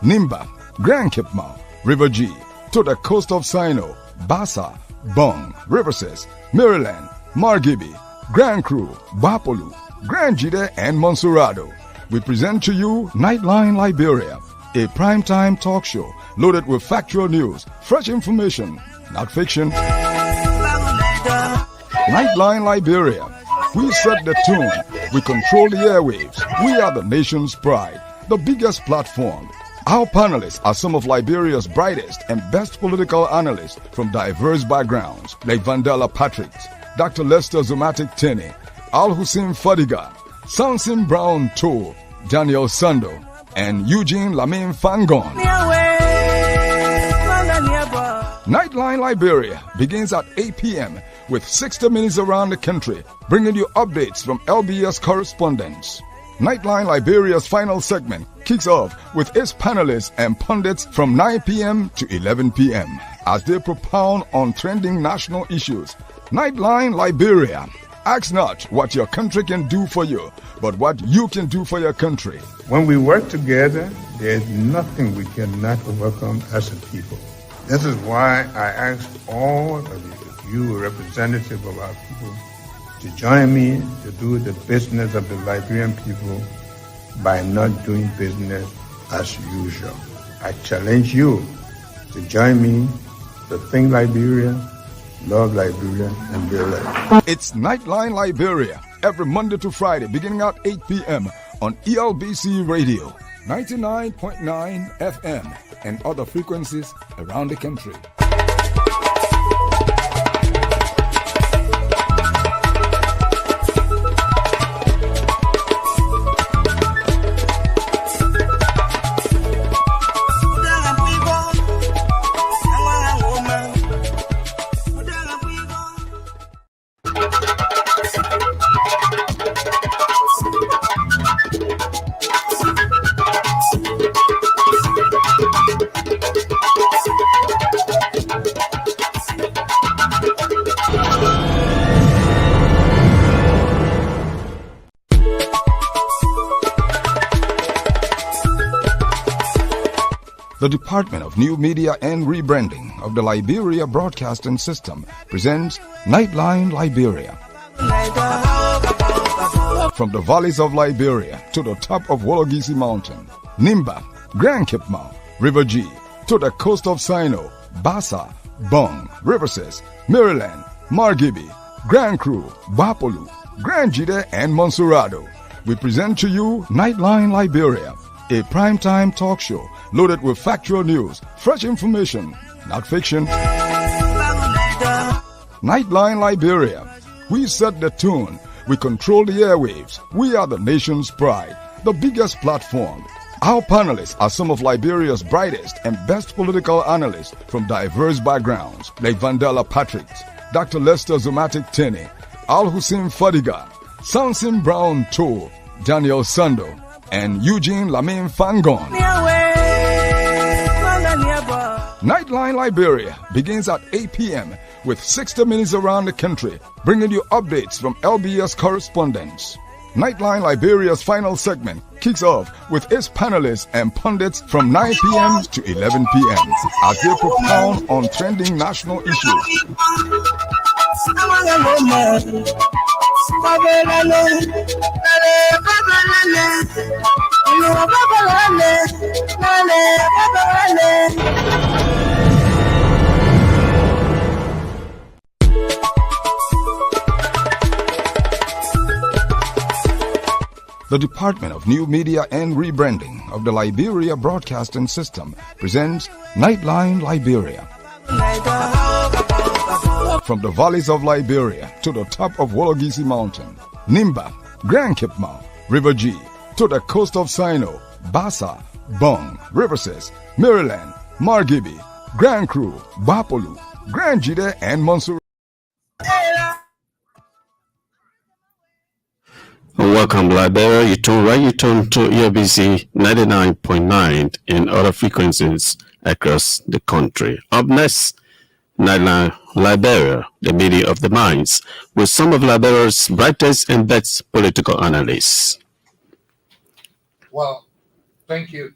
Nimba, Grand Kipmouth, River G, to the coast of Sino, Bassa, Bong, Riverses, Maryland, Margibi, Grand Cru, Bapolu, Grand Jide, and Monserrado. We present to you Nightline Liberia, a primetime talk show loaded with factual news, fresh information, not fiction. Nightline Liberia. We set the tune. We control the airwaves. We are the nation's pride, the biggest platform. Our panelists are some of Liberia's brightest and best political analysts from diverse backgrounds, like Vandela Patrick, Dr. Lester Zomatic Tene, Al Hussein Fadiga, Samson Brown Toole, Daniel Sando, and Eugene Lamin Fangon. Nightline Liberia begins at 8 p.m. with 60 minutes around the country, bringing you updates from LBS correspondents. Nightline Liberia's final segment kicks off with its panelists and pundits from 9 p.m. to 11 p.m. as they propound on trending national issues. Nightline Liberia. Ask not what your country can do for you, but what you can do for your country. When we work together, there's nothing we cannot overcome as a people. This is why I ask all of you representatives of our people to join me to do the business of the Liberian people by not doing business as usual. I challenge you to join me to think Liberia, love Liberia, and build Liberia. It's Nightline Liberia every Monday to Friday beginning at 8 p.m. on ELBC Radio, 99.9 FM, and other frequencies around the country. The Department of New Media and Rebranding of the Liberia Broadcasting System presents Nightline Liberia. From the valleys of Liberia to the top of Wologisi Mountain, Nimba, Grand Kipmouth, River G, to the coast of Sino, Bassa, Bong, Riverses, Maryland, Margibi, Grand Cru, Bapolu, Grand Jide, and Monserrado. We present to you Nightline Liberia, a primetime talk show loaded with factual news, fresh information, not fiction. Nightline Liberia. We set the tune. We control the airwaves. We are the nation's pride, the biggest platform. Our panelists are some of Liberia's brightest and best political analysts from diverse backgrounds, like Vandela Patrick, Dr. Lester Zomatic Tene, Al Hussein Fadiga, Samson Brown Toole, Daniel Sando, and Eugene Lamin Fangon. Nightline Liberia begins at 8 p.m. with 60 minutes around the country, bringing you updates from LBS correspondents. Nightline Liberia's final segment kicks off with its panelists and pundits from 9 p.m. to 11 p.m. as they propound on trending national issues. The Department of New Media and Rebranding of the Liberia Broadcasting System presents Nightline Liberia. From the valleys of Liberia to the top of Wologisi Mountain, Nimba, Grand Kipmouth, River G, to the coast of Sino, Bassa, Bong, Riverses, Maryland, Margibi, Grand Cru, Bapolu, Grand Jide, and Monserrado. Welcome, Liberia. You turn to ELBC 99.9 and other frequencies across the country. Up next, Nightline Liberia, the media of the minds, with some of Liberia's brightest and best political analysts. Well, Thank you.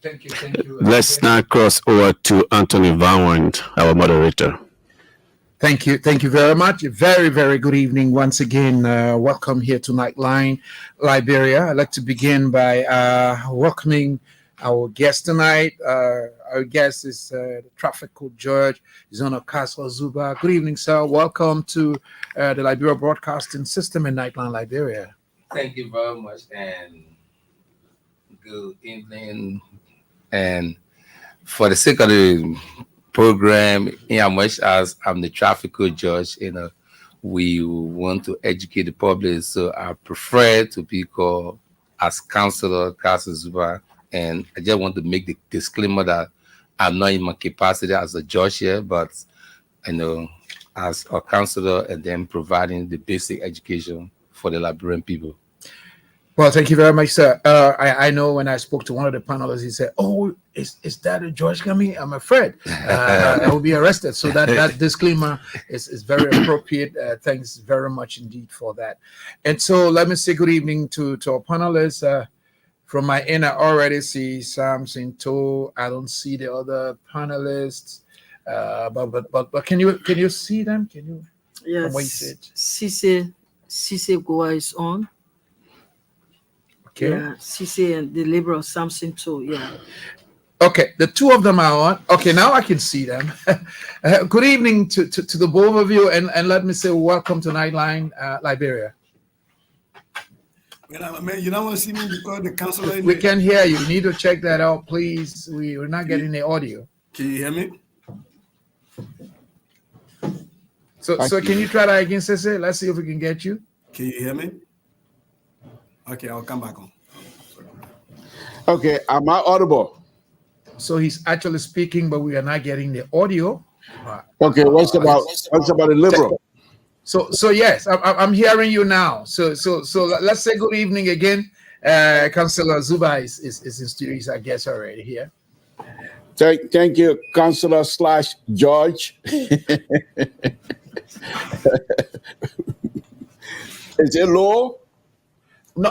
Let's now cross over to Anthony Van our moderator. Thank you very much. Very, very good evening once again. Welcome here to Nightline Liberia. I'd like to begin by welcoming our guest tonight. Our guest is the traffic court judge, Zona Castle Zuba. Good evening, sir. Welcome to the Liberia Broadcasting System in Nightline Liberia. Thank you very much, and good evening. And for the sake of the program, in as much as I'm the traffic court judge, we want to educate the public, so I prefer to be called as Councillor Castle Zuba. And I just want to make the disclaimer that I'm not in my capacity as a judge here, but as a councillor, and then providing the basic education for the Liberian people. Well, thank you very much, sir. I know when I spoke to one of the panelists, he said, "Oh, is that a judge coming? I'm afraid I will be arrested." So that disclaimer is very appropriate. Thanks very much indeed for that. And so let me say good evening to our panelists. From my end, I already see Samson To. I don't see the other panelists. But can you see them? Can you? Yes. Cisse Goa is on. Okay. Yeah, Cisse and the Liberal Samson too. Yeah. Okay, the two of them are on. Okay, now I can see them. Good evening to the both of you, and let me say welcome to Nightline Liberia. Well, I mean, you don't want to see me because the council. We can hear you. You need to check that out, please. We're not getting the audio. Can you hear me? So can you try that again, Cisse? Let's see if we can get you. Can you hear me? Okay, I'll come back on. Okay, am I audible? So he's actually speaking, but we are not getting the audio. Okay, what's about the Liberal? So yes, I'm hearing you now. So let's say good evening again. Councillor Zuba is in studio, I guess, already here. Thank you, Councillor / George. Is it low? No,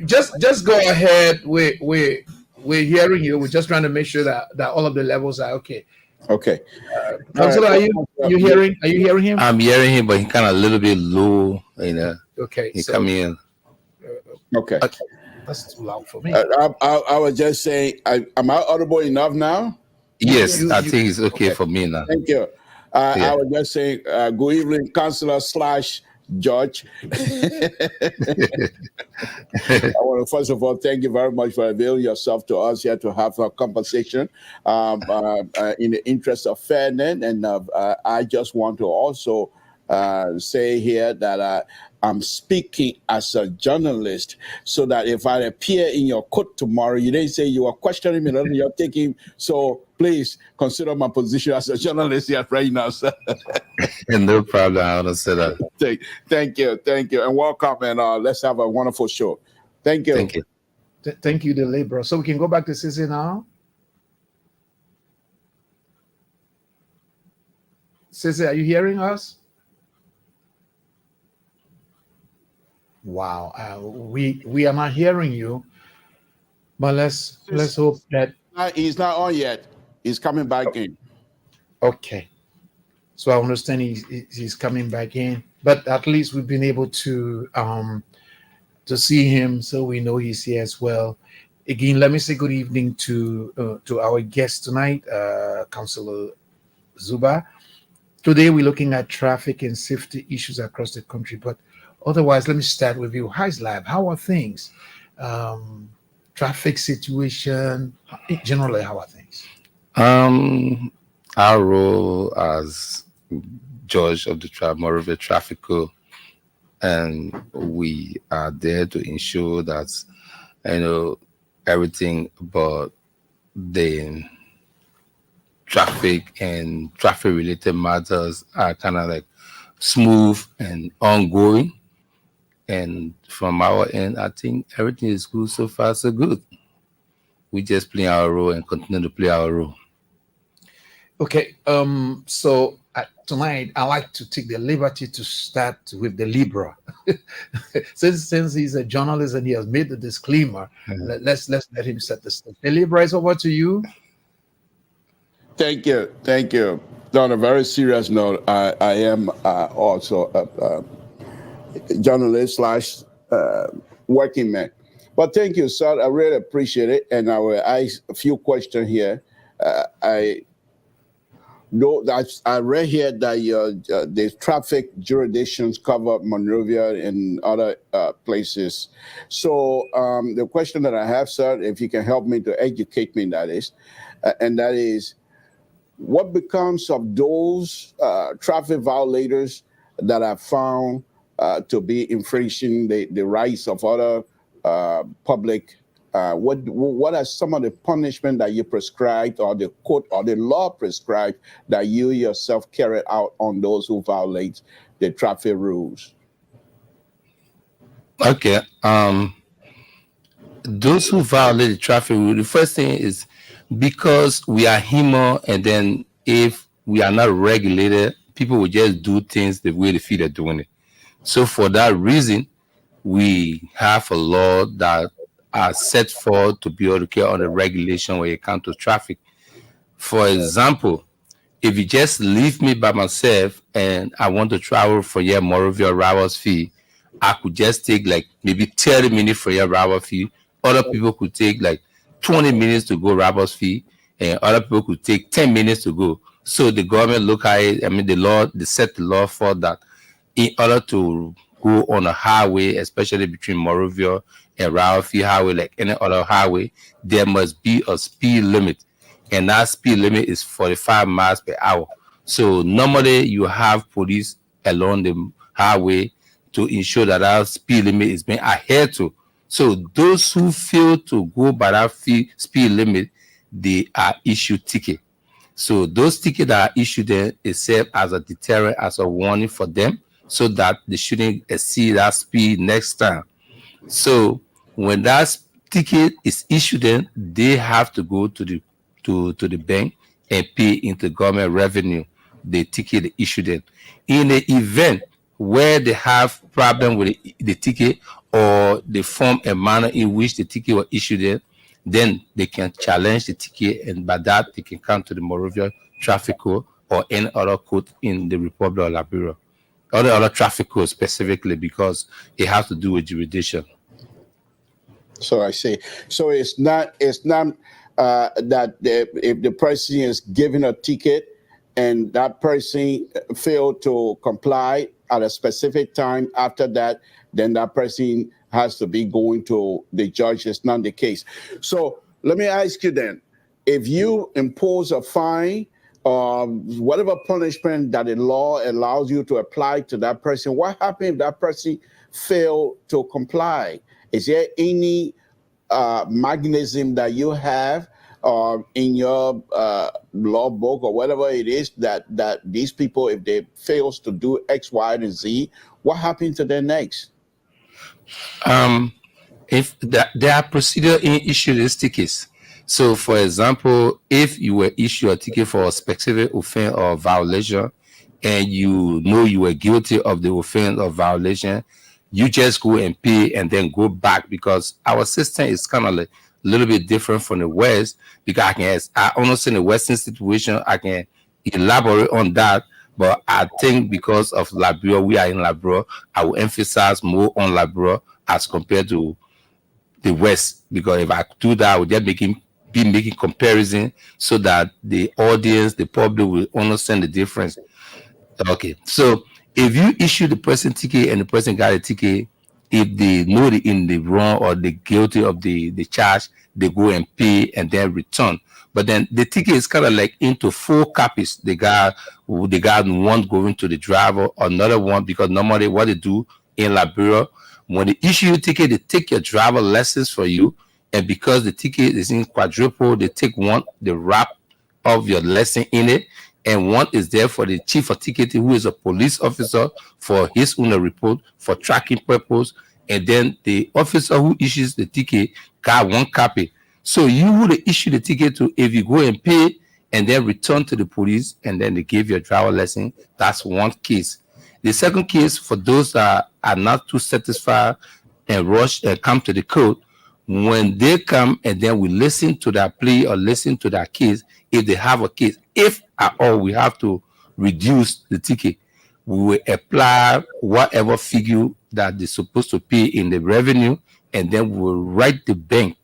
just go ahead. We're hearing you. We're just trying to make sure that all of the levels are okay. Okay. Councillor, are you hearing? Are you hearing him? I'm hearing him, but he's kind of a little bit low. Okay. He's coming in. Okay. That's too loud for me. I was just saying, am I audible enough now? Yes, I think it's okay for me now. Thank you. I was just saying, good evening, Councillor / George. I want to first of all thank you very much for availing yourself to us here to have a conversation in the interest of fairness. And I just want to also say here that I'm speaking as a journalist, so that if I appear in your court tomorrow, you didn't say you are questioning me, you're taking. So please consider my position as a journalist here right now, sir. No problem. I understand that. Thank you, and welcome, and let's have a wonderful show. Thank you. Thank you. Thank you, the Liberal. So we can go back to Cisse now. Cisse, are you hearing us? Wow, we are not hearing you, but let's hope that he's not on yet. He's coming back in. Okay, so I understand he's coming back in, but at least we've been able to see him, so we know he's here as well. Again, let me say good evening to our guest tonight, Councillor Zuba. Today we're looking at traffic and safety issues across the country, but otherwise, let me start with you. How's life? How are things? Traffic situation, generally, how are things? Our role as judge of the Moreover Traffic Code, and we are there to ensure that everything about the traffic and traffic-related matters are kind of like smooth and ongoing. And from our end, I think everything is good so far, so good. We just play our role and continue to play our role. Okay. So tonight I like to take the liberty to start with the Libra. since he's a journalist and he has made the disclaimer, let's let him set the stage. The Libra is over to you. Thank you. On a very serious note, I am also a journalist / working man. But thank you, sir. I really appreciate it. And I will ask a few questions here. I know that I read here that the traffic jurisdictions cover Monrovia and other places. So the question that I have, sir, if you can help me to educate me, that is, what becomes of those traffic violators that are found to be infringing the rights of other public? What are some of the punishment that you prescribed, or the court or the law prescribed, that you yourself carry out on those who violate the traffic rules? Okay. Those who violate the traffic rule, the first thing is, because we are human, and then if we are not regulated, people will just do things the way they feel they're doing it. So for that reason, we have a law that are set forth to be able to carry on the regulation when it comes to traffic. For example, if you just leave me by myself and I want to travel for your Monrovia arrivals fee, I could just take like maybe 30 minutes for your arrival fee. Other people could take like 20 minutes to go arrivals fee, and other people could take 10 minutes to go. So the government look at it, the law, they set the law for that. In order to go on a highway, especially between Monrovia and Ralphie Highway, like any other highway, there must be a speed limit, and that speed limit is 45 miles per hour. So normally you have police along the highway to ensure that our speed limit is being adhered to. So those who fail to go by that speed limit, they are issued ticket. So those tickets that are issued there is served as a deterrent, as a warning for them, so that they shouldn't exceed that speed next time. So when that ticket is issued, then they have to go to the bank and pay into government revenue the ticket issued in. In the event where they have problem with the ticket, or they form a manner in which the ticket was issued in, then they can challenge the ticket, and by that they can come to the Monrovia Traffic Code or any other code in the Republic of Liberia, or the other traffic code specifically, because it has to do with jurisdiction. So I see. So it's not that if the person is given a ticket and that person failed to comply at a specific time, after that, then that person has to be going to the judge. It's not the case. So let me ask you then, if you impose a fine or whatever punishment that the law allows you to apply to that person, what happens if that person failed to comply? Is there any mechanism that you have in your law book or whatever it is that these people, if they fails to do X, Y, and Z, what happens to them next? If there are procedure in issue these tickets. So, for example, if you were issued a ticket for a specific offense or violation, and you know you were guilty of the offense or violation, you just go and pay and then go back, because our system is kind of like a little bit different from the West. Because I understand the Western situation, I can elaborate on that. But I think because of Liberia, we are in Liberia, I will emphasize more on Liberia as compared to the West. Because if I do that, I would just be making comparison so that the audience, the public will understand the difference. Okay, so if you issue the person ticket and the person got a ticket, if they know they're in the wrong or they're guilty of the charge, they go and pay and then return. But then the ticket is kind of like into 4 copies. They got one going to the driver, another one, because normally what they do in Liberia, when they issue you a ticket, they take your driver lessons for you. And because the ticket is in quadruple, they take one, they wrap of your lesson in it, and one is there for the chief of ticketing, who is a police officer, for his own report for tracking purpose. And then the officer who issues the ticket got 1 copy. So you would issue the ticket to, if you go and pay and then return to the police, and then they give you a driver lesson. That's one case. The second case, for those that are not too satisfied and rush and come to the court, when they come and then we listen to their plea or listen to their case, if they have a case, if at all we have to reduce the ticket, we will apply whatever figure that they're supposed to pay in the revenue, and then we will write the bank,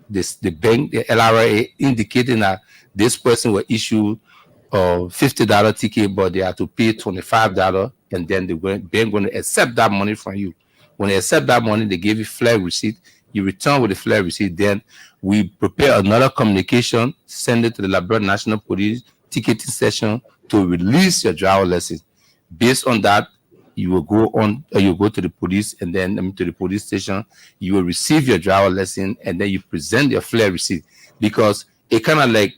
the LRA, indicating that this person will issue a $50 ticket, but they have to pay $25, and then they're going to accept that money from you. When they accept that money, they give you flag receipt. You return with the flag receipt. Then we prepare another communication, send it to the Liberia National Police ticketing session to release your driver license. Based on that, you will go to the police, and then to the police station. You will receive your driver license, and then you present your flag receipt, because it kind of like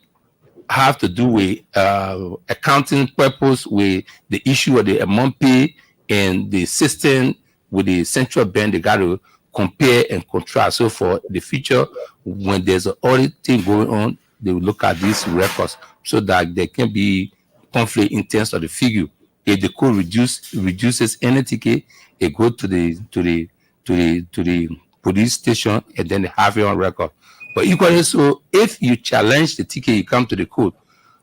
have to do with accounting purpose, with the issue of the amount pay and the system with the central bank. They got to compare and contrast. So for the future, when there's an audit thing going on, they will look at these records so that there can be conflict in terms of the figure. If the code reduces any ticket, it goes to the police station, and then they have it on record. But equally so, if you challenge the ticket, you come to the court,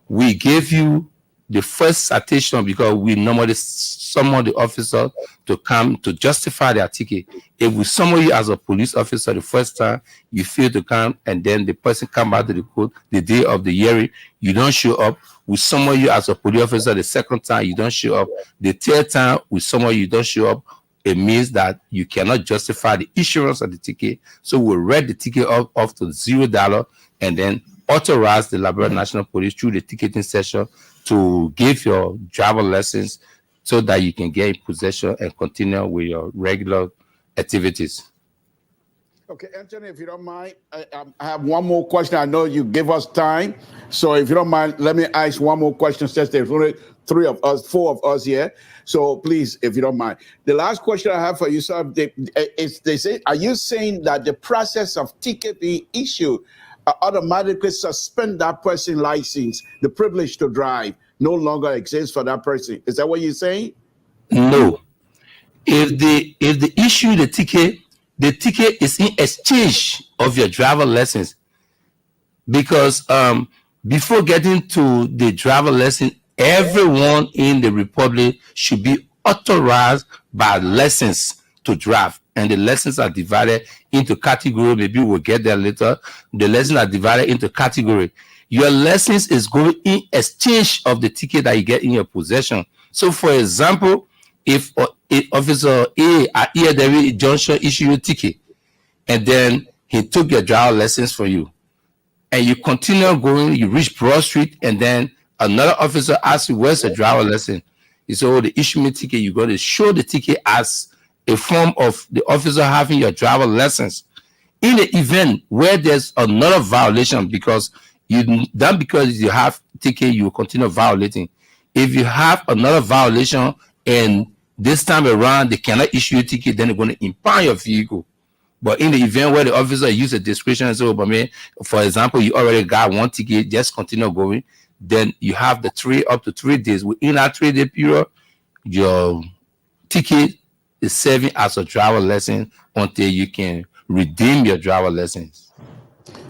we give you the first citation, because we normally summon the officer to come to justify their ticket. If we summon you as a police officer the first time, you fail to come, and then the person come back to the court the day of the hearing, you don't show up. We summon you as a police officer the second time, you don't show up. The third time we summon you, don't show up. It means that you cannot justify the issuance of the ticket. So we'll read the ticket off to $0, and then authorize the Liberia National Police through the ticketing session to give your driver lessons, so that you can get in possession and continue with your regular activities. Okay, Anthony, if you don't mind, I have one more question. I know you give us time, so if you don't mind, let me ask one more question, since there's only four of us here. So please, if you don't mind. The last question I have for you, sir, are you saying that the process of ticket being issued automatically suspend that person's license, the privilege to drive no longer exists for that person? Is that what you're saying? No. If they issue the ticket is in exchange of your driver license, because before getting to the driver license, everyone in the republic should be authorized by license to drive. And the lessons are divided into category. Maybe we'll get there later. The lessons are divided into category. Your license is going in exchange of the ticket that you get in your possession. So, for example, if Officer A at Ear Junction issue you a ticket, and then he took your driver license for you, and you continue going, you reach Broad Street, and then another officer asks you, where's the driver license? You say, oh, they issue me ticket. You got to show the ticket as a form of the officer having your driver license. In the event where there's another violation, because you have ticket, you continue violating. If you have another violation and this time around they cannot issue a ticket, then they're going to impound your vehicle. But in the event where the officer uses discretion and says, oh, for example, you already got one ticket, just continue going, then you have up to 3 days. Within that 3-day period, your ticket is serving as a driver license until you can redeem your driver license.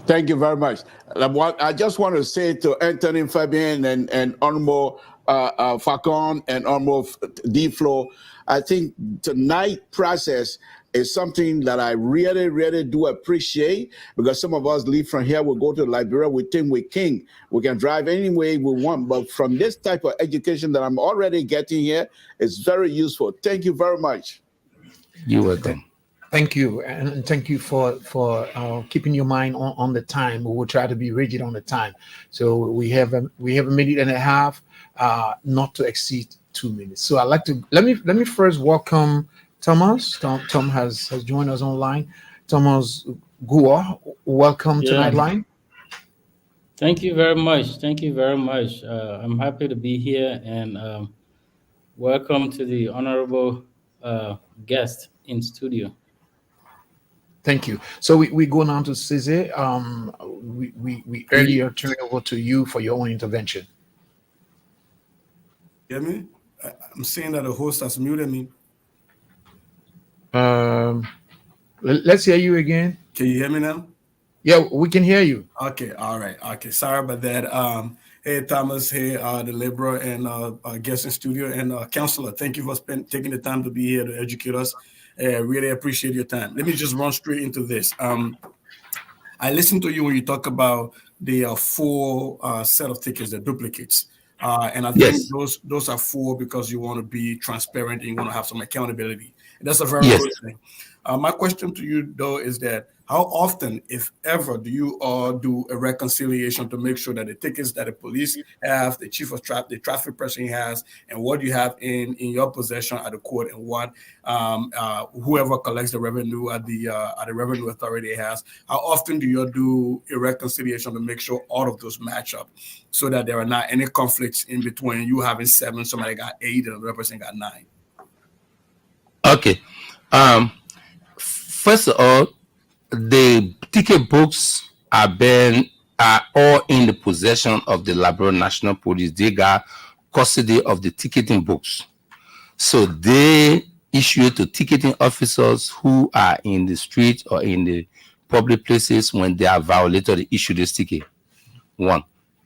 Thank you very much. I just want to say to Anthony Fabian and Honorable Facon and Honorable D-Flow, I think tonight process is something that I really, really do appreciate, because some of us leave from here, we'll go to Liberia, we think we're king. We can drive any way we want, but from this type of education that I'm already getting here, it's very useful. Thank you very much. You're welcome. Thank you, and thank you for keeping your mind on the time. We will try to be rigid on the time. So we have a minute and a half, not to exceed 2 minutes. So I'd like to let me first welcome Thomas. Tom has joined us online. Thomas Gua, welcome to Nightline. Thank you very much. I'm happy to be here, and welcome to the honorable guest in studio. Thank you. So we go now to Cesar. We earlier turned over to you for your own intervention. Hear me? I'm saying that the host has muted me. Let's hear you again. Can you hear me now? Yeah, we can hear you. Okay, all right. Okay, sorry about that. Hey, Thomas. Hey, the Liberal and guest in studio and counselor. Thank you for taking the time to be here to educate us. Really appreciate your time. Let me just run straight into this. I listened to you when you talk about the full set of tickets, the duplicates. And I think those are full because you want to be transparent and you want to have some accountability. And that's a very good thing. My question to you, though, is that how often, if ever, do you do a reconciliation to make sure that the tickets that the police have, the chief of the traffic person has, and what you have in your possession at the court, and what whoever collects the revenue at the revenue authority has? How often do you do a reconciliation to make sure all of those match up, so that there are not any conflicts in between you having 7, somebody got 8, and another person got 9? Okay. First of all, the ticket books are all in the possession of the Liberia National Police. They got custody of the ticketing books, so they issue it to ticketing officers who are in the street or in the public places when they are violated. They issue this ticket. 1,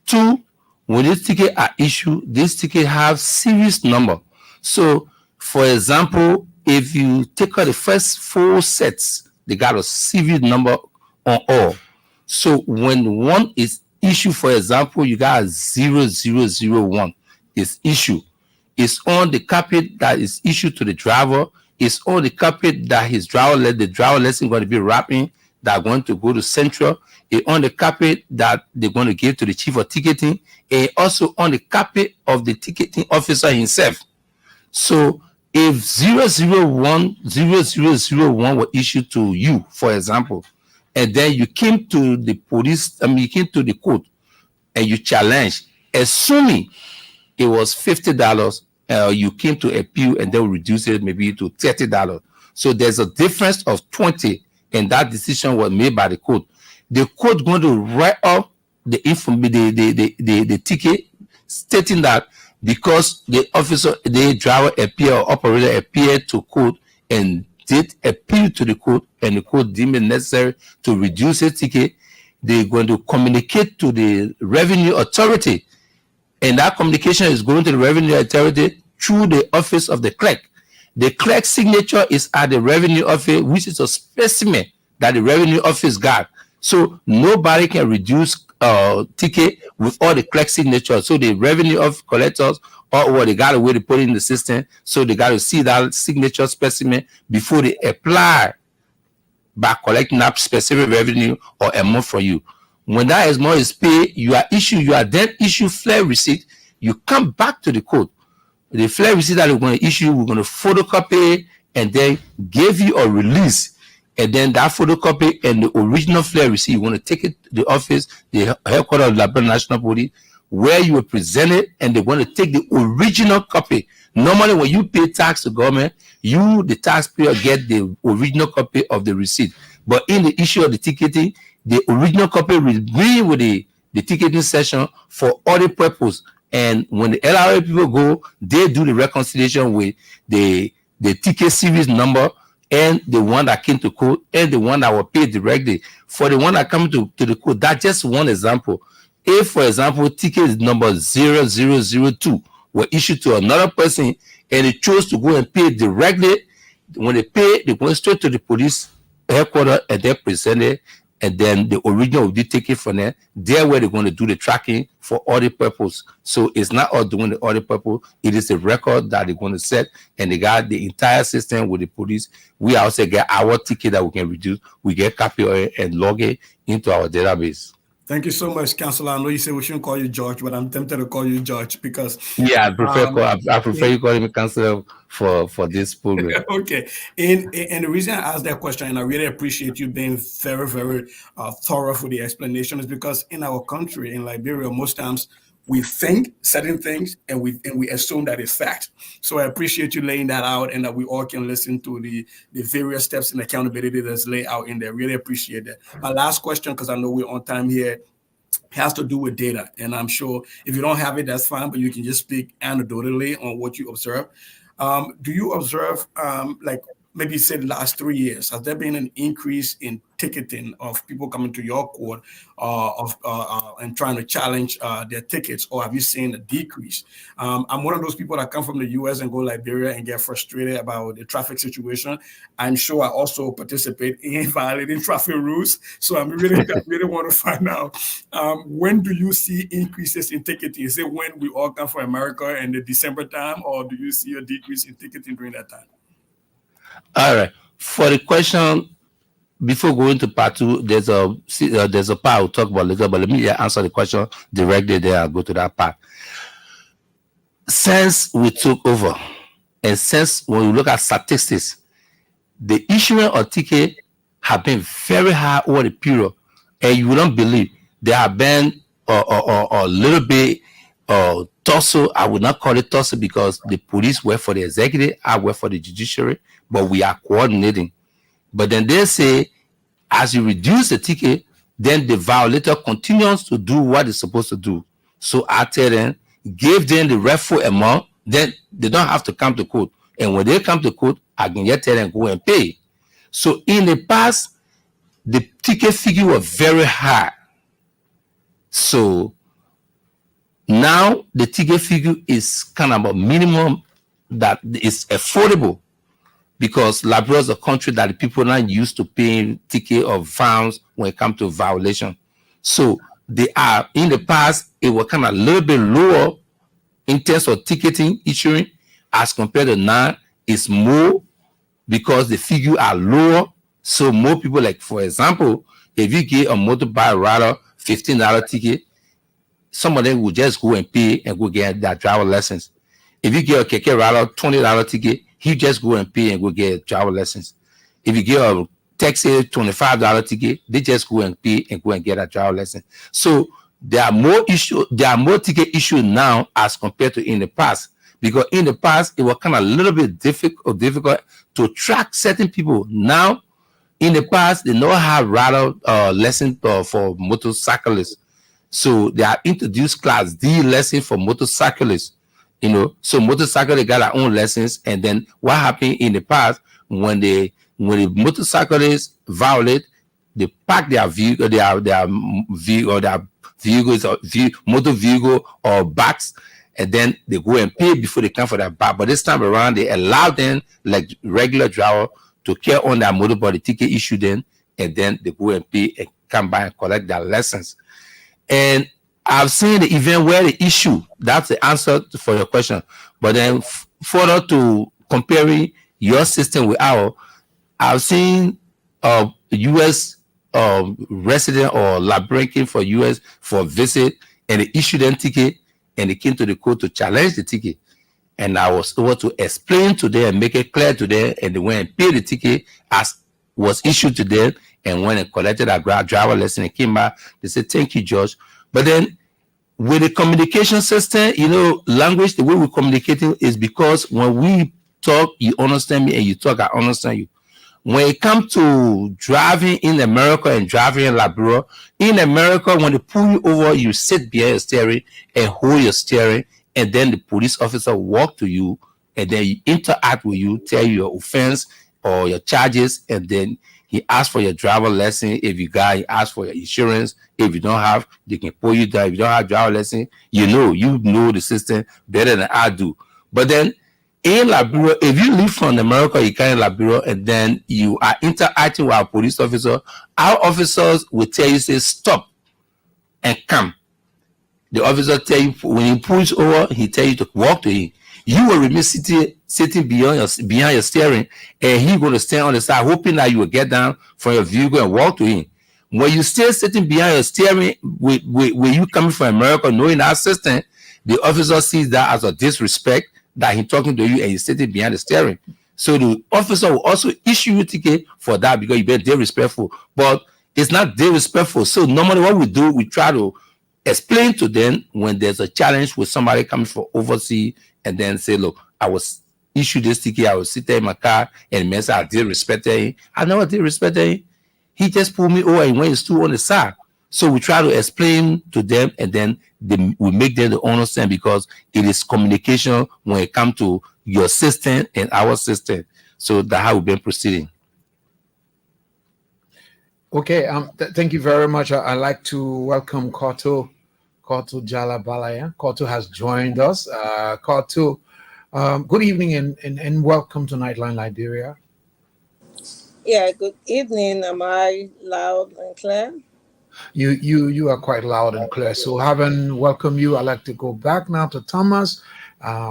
2. When this ticket are issued, this ticket have series number. So, for example, if you take out the first 4 sets, they got a series number on all. So when one is issued, for example, you got 0001 is issued. It's on the copy that is issued to the driver. It's on the copy that the driver lesson going to be wrapping, that are going to go to Central. It's on the copy that they're going to give to the chief of ticketing, and also on the copy of the ticketing officer himself. So if 0001 were issued to you, for example, and then you came to the police, you came to the court and you challenged, assuming it was $50, you came to appeal and they'll reduce it maybe to $30. So there's a difference of 20, and that decision was made by the court. The court going to write up the ticket stating that because the driver appear or operator appeared to court and did appeal to the court, and the court deemed it necessary to reduce the ticket, they're going to communicate to the revenue authority, and that communication is going to the revenue authority through the office of the clerk. The clerk's signature is at the revenue office, which is a specimen that the revenue office got. So nobody can reduce ticket with all the clerk signatures. So the revenue of collectors, or they got a way to put it in the system, so they got to see that signature specimen before they apply by collecting that specific revenue or amount from you. When that amount is paid, you are then issued flare receipt. You come back to the court. The flare receipt that we're going to issue, we're going to photocopy and then give you a release. And then that photocopy and the original flare receipt, you want to take it to the office, the headquarters of the Liberia National Police, where you will present it, and they're going to take the original copy. Normally, when you pay tax to government, you, the taxpayer, get the original copy of the receipt. But in the issue of the ticketing, the original copy will be with the ticketing session for audit purpose. And when the LRA people go, they do the reconciliation with the ticket series number, and the one that came to court, and the one that was paid directly. For the one that came to the court, that's just one example. If, for example, ticket number 0002 were issued to another person and they chose to go and pay directly, when they pay, they go straight to the police headquarters and they present it, and then the original will be taken from there. There where they're going to do the tracking for audit purpose. So it's not all doing the audit purpose. It is a record that they're going to set, and they got the entire system with the police. We also get our ticket that we can reduce. We get copy of it and log it into our database. Thank you so much, Counselor. I know you say we shouldn't call you George, but I'm tempted to call you George because I prefer you calling me Counselor for this program. Okay. And the reason I asked that question, and I really appreciate you being very, very thorough for the explanation, is because in our country, in Liberia, most times we think certain things and we assume that it's fact. So I appreciate you laying that out, and that we all can listen to the various steps and accountability that's laid out in there. Really appreciate that. My last question, because I know we're on time here, has to do with data. And I'm sure if you don't have it, that's fine, but you can just speak anecdotally on what you observe. Do you observe, like maybe say the last 3 years, has there been an increase in ticketing of people coming to your court and trying to challenge their tickets, or have you seen a decrease? I'm one of those people that come from the US and go to Liberia and get frustrated about the traffic situation. I'm sure I also participate in violating traffic rules. So I really want to find out, when do you see increases in ticketing? Is it when we all come from America in the December time, or do you see a decrease in ticketing during that time? All right. For the question, before going to part two, there's a part I'll talk about later, but let me answer the question directly there. I'll go to that part. Since we took over, and since when we look at statistics, the issuing of ticket have been very high over the period, and you wouldn't believe there have been a little bit tussle. I would not call it tussle because the police work for the executive, I work for the judiciary, but we are coordinating. But then they say, as you reduce the ticket, then the violator continues to do what it's supposed to do. So I tell them, give them the rightful amount, then they don't have to come to court. And when they come to court, I can just tell them go and pay. So in the past, the ticket figure was very high. So now the ticket figure is kind of a minimum that is affordable, because Liberia is a country that the people are not used to paying ticket or fines when it comes to violation. So they are, in the past, it was kind of a little bit lower in terms of ticketing issuing, as compared to now, it's more because the figure are lower. So more people, like for example, if you get a motorbike rider $15 ticket, some of them will just go and pay and go get their driver lessons. If you get a keke rider $20 ticket, he just go and pay and go get driver lessons. If you get a taxi $25 ticket, they just go and pay and go and get a driver lesson. So there are more ticket issues now as compared to in the past, because in the past it was kind of a little bit difficult to track certain people. Now, in the past, they don't have rider lesson for motorcyclists. So they have introduced Class D lesson for motorcyclists. So motorcyclists got their own lessons. And then what happened in the past, when the motorcyclists violate, they park their vehicle, their vehicles, or motor vehicle or bikes, and then they go and pay before they come for their bike. But this time around, they allow them, like regular driver, to carry on their motorbike, the ticket issue them, and then they go and pay and come back and collect their lessons. And I've seen the event where the issue, that's the answer for your question. But then further to comparing your system with ours, I've seen U.S. resident or Liberian for U.S. for a visit, and they issued them ticket, and they came to the court to challenge the ticket. And I was able to explain to them and make it clear to them, and they went and paid the ticket as was issued to them, and went and collected a driver lesson and came back. They said, "Thank you, Judge." But then with the communication system, language, the way we're communicating is because when we talk, you understand me, and you talk, I understand you. When it comes to driving in America and driving in Liberia, in America, when they pull you over, you sit behind your steering and hold your steering, and then the police officer walk to you, and then he interact with you, tell you your offense or your charges, and then he asks for your driver lesson. If you got, he asks for your insurance. If you don't have, they can pull you down. If you don't have driver lesson, you know the system better than I do. But then in Liberia, if you live from America, you come in Liberia, and then you are interacting with our police officer, our officers will tell you, say, stop and come. The officer tell you, when he pulls over, he tell you to walk to him. You will remain sitting behind your steering, and he going to stand on the side, hoping that you will get down from your vehicle and walk to him. When you still sitting behind your steering, with you coming from America, knowing our system, the officer sees that as a disrespect, that he's talking to you and he's sitting behind the steering. So the officer will also issue you a ticket for that, because you've been disrespectful. But it's not disrespectful. So normally what we do, we try to explain to them when there's a challenge with somebody coming from overseas, and then say, look, I was issued this ticket, I was sitting in my car, and the man said I did respect him. I never did respect him. He just pulled me over and went and stood on the side. So we try to explain to them, and then we make them to understand, because it is communication when it comes to your system and our system. So that's how we've been proceeding. Okay, thank you very much. I'd like to welcome Koto Jala Balaya. Koto has joined us. Koto, good evening and welcome to Nightline Liberia. Yeah, good evening. Am I loud and clear? You are quite loud and clear. So having welcomed you, I'd like to go back now to Thomas,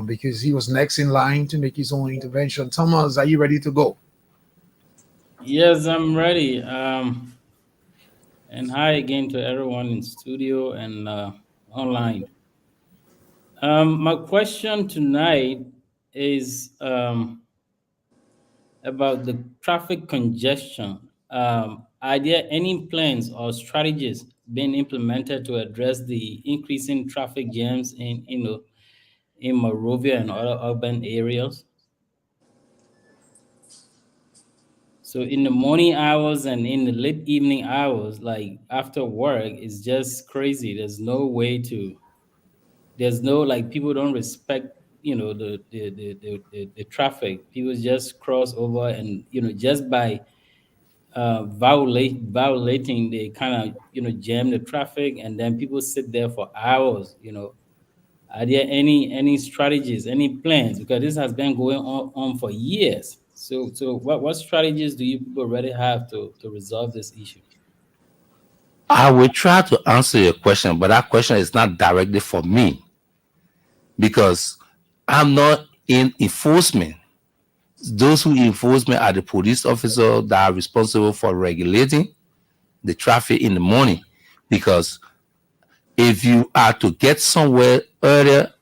because he was next in line to make his own intervention. Thomas, are you ready to go? Yes, I'm ready. And hi again to everyone in studio and online. My question tonight is about the traffic congestion. Are there any plans or strategies being implemented to address the increasing traffic jams in Monrovia and other urban areas? So in the morning hours and in the late evening hours, like after work, it's just crazy. There's no, like, people don't respect, the traffic. People just cross over, and just by violating, they kind of jam the traffic, and then people sit there for hours. Are there any strategies, any plans? Because this has been going on for years. So what strategies do you people already have to resolve this issue? I will try to answer your question, but that question is not directly for me, because I'm not in enforcement. Those who enforcement are the police officers that are responsible for regulating the traffic in the morning. Because if you are to get somewhere earlier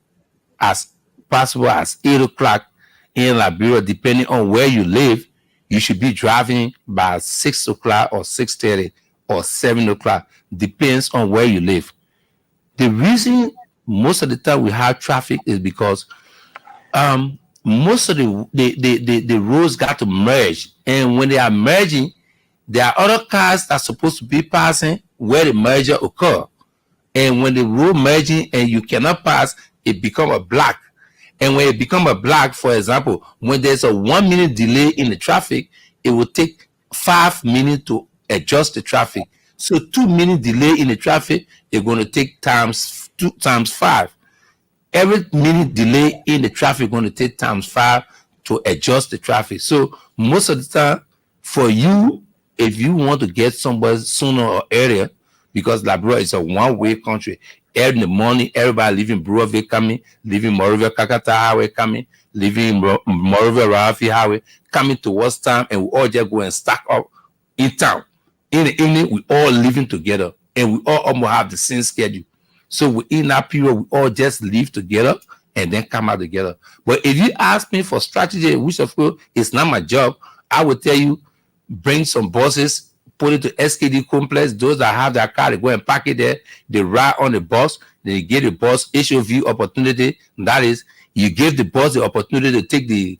as possible as 8 o'clock in Liberia, depending on where you live, you should be driving by 6 o'clock or 6:30 or 7 o'clock, depends on where you live. The reason most of the time we have traffic is because most of the roads got to merge, and when they are merging, there are other cars that are supposed to be passing where the merger occur. And when the road merging and you cannot pass, it become a block. And when it become a block, for example, when there's a 1 minute delay in the traffic, it will take 5 minutes to adjust the traffic. So 2 minute delay in the traffic is going to take times 2 times 5. Every minute delay in the traffic is going to take times 5 to adjust the traffic. So most of the time, for you, if you want to get somewhere sooner or earlier, because Liberia is a one-way country. In the morning, everybody leaving Brewerville coming, leaving Monrovia Kakata Highway coming, leaving Monrovia Rafi Highway coming towards town, and we all just go and stack up in town. In the evening, we all living together, and we all almost have the same schedule. So within that period, we all just live together and then come out together. But if you ask me for strategy, which of course is not my job, I would tell you, bring some buses, put it to SKD complex. Those that have their car, they go and park it there. They ride on the bus. They give the bus HOV opportunity. That is, you give the bus the opportunity to take the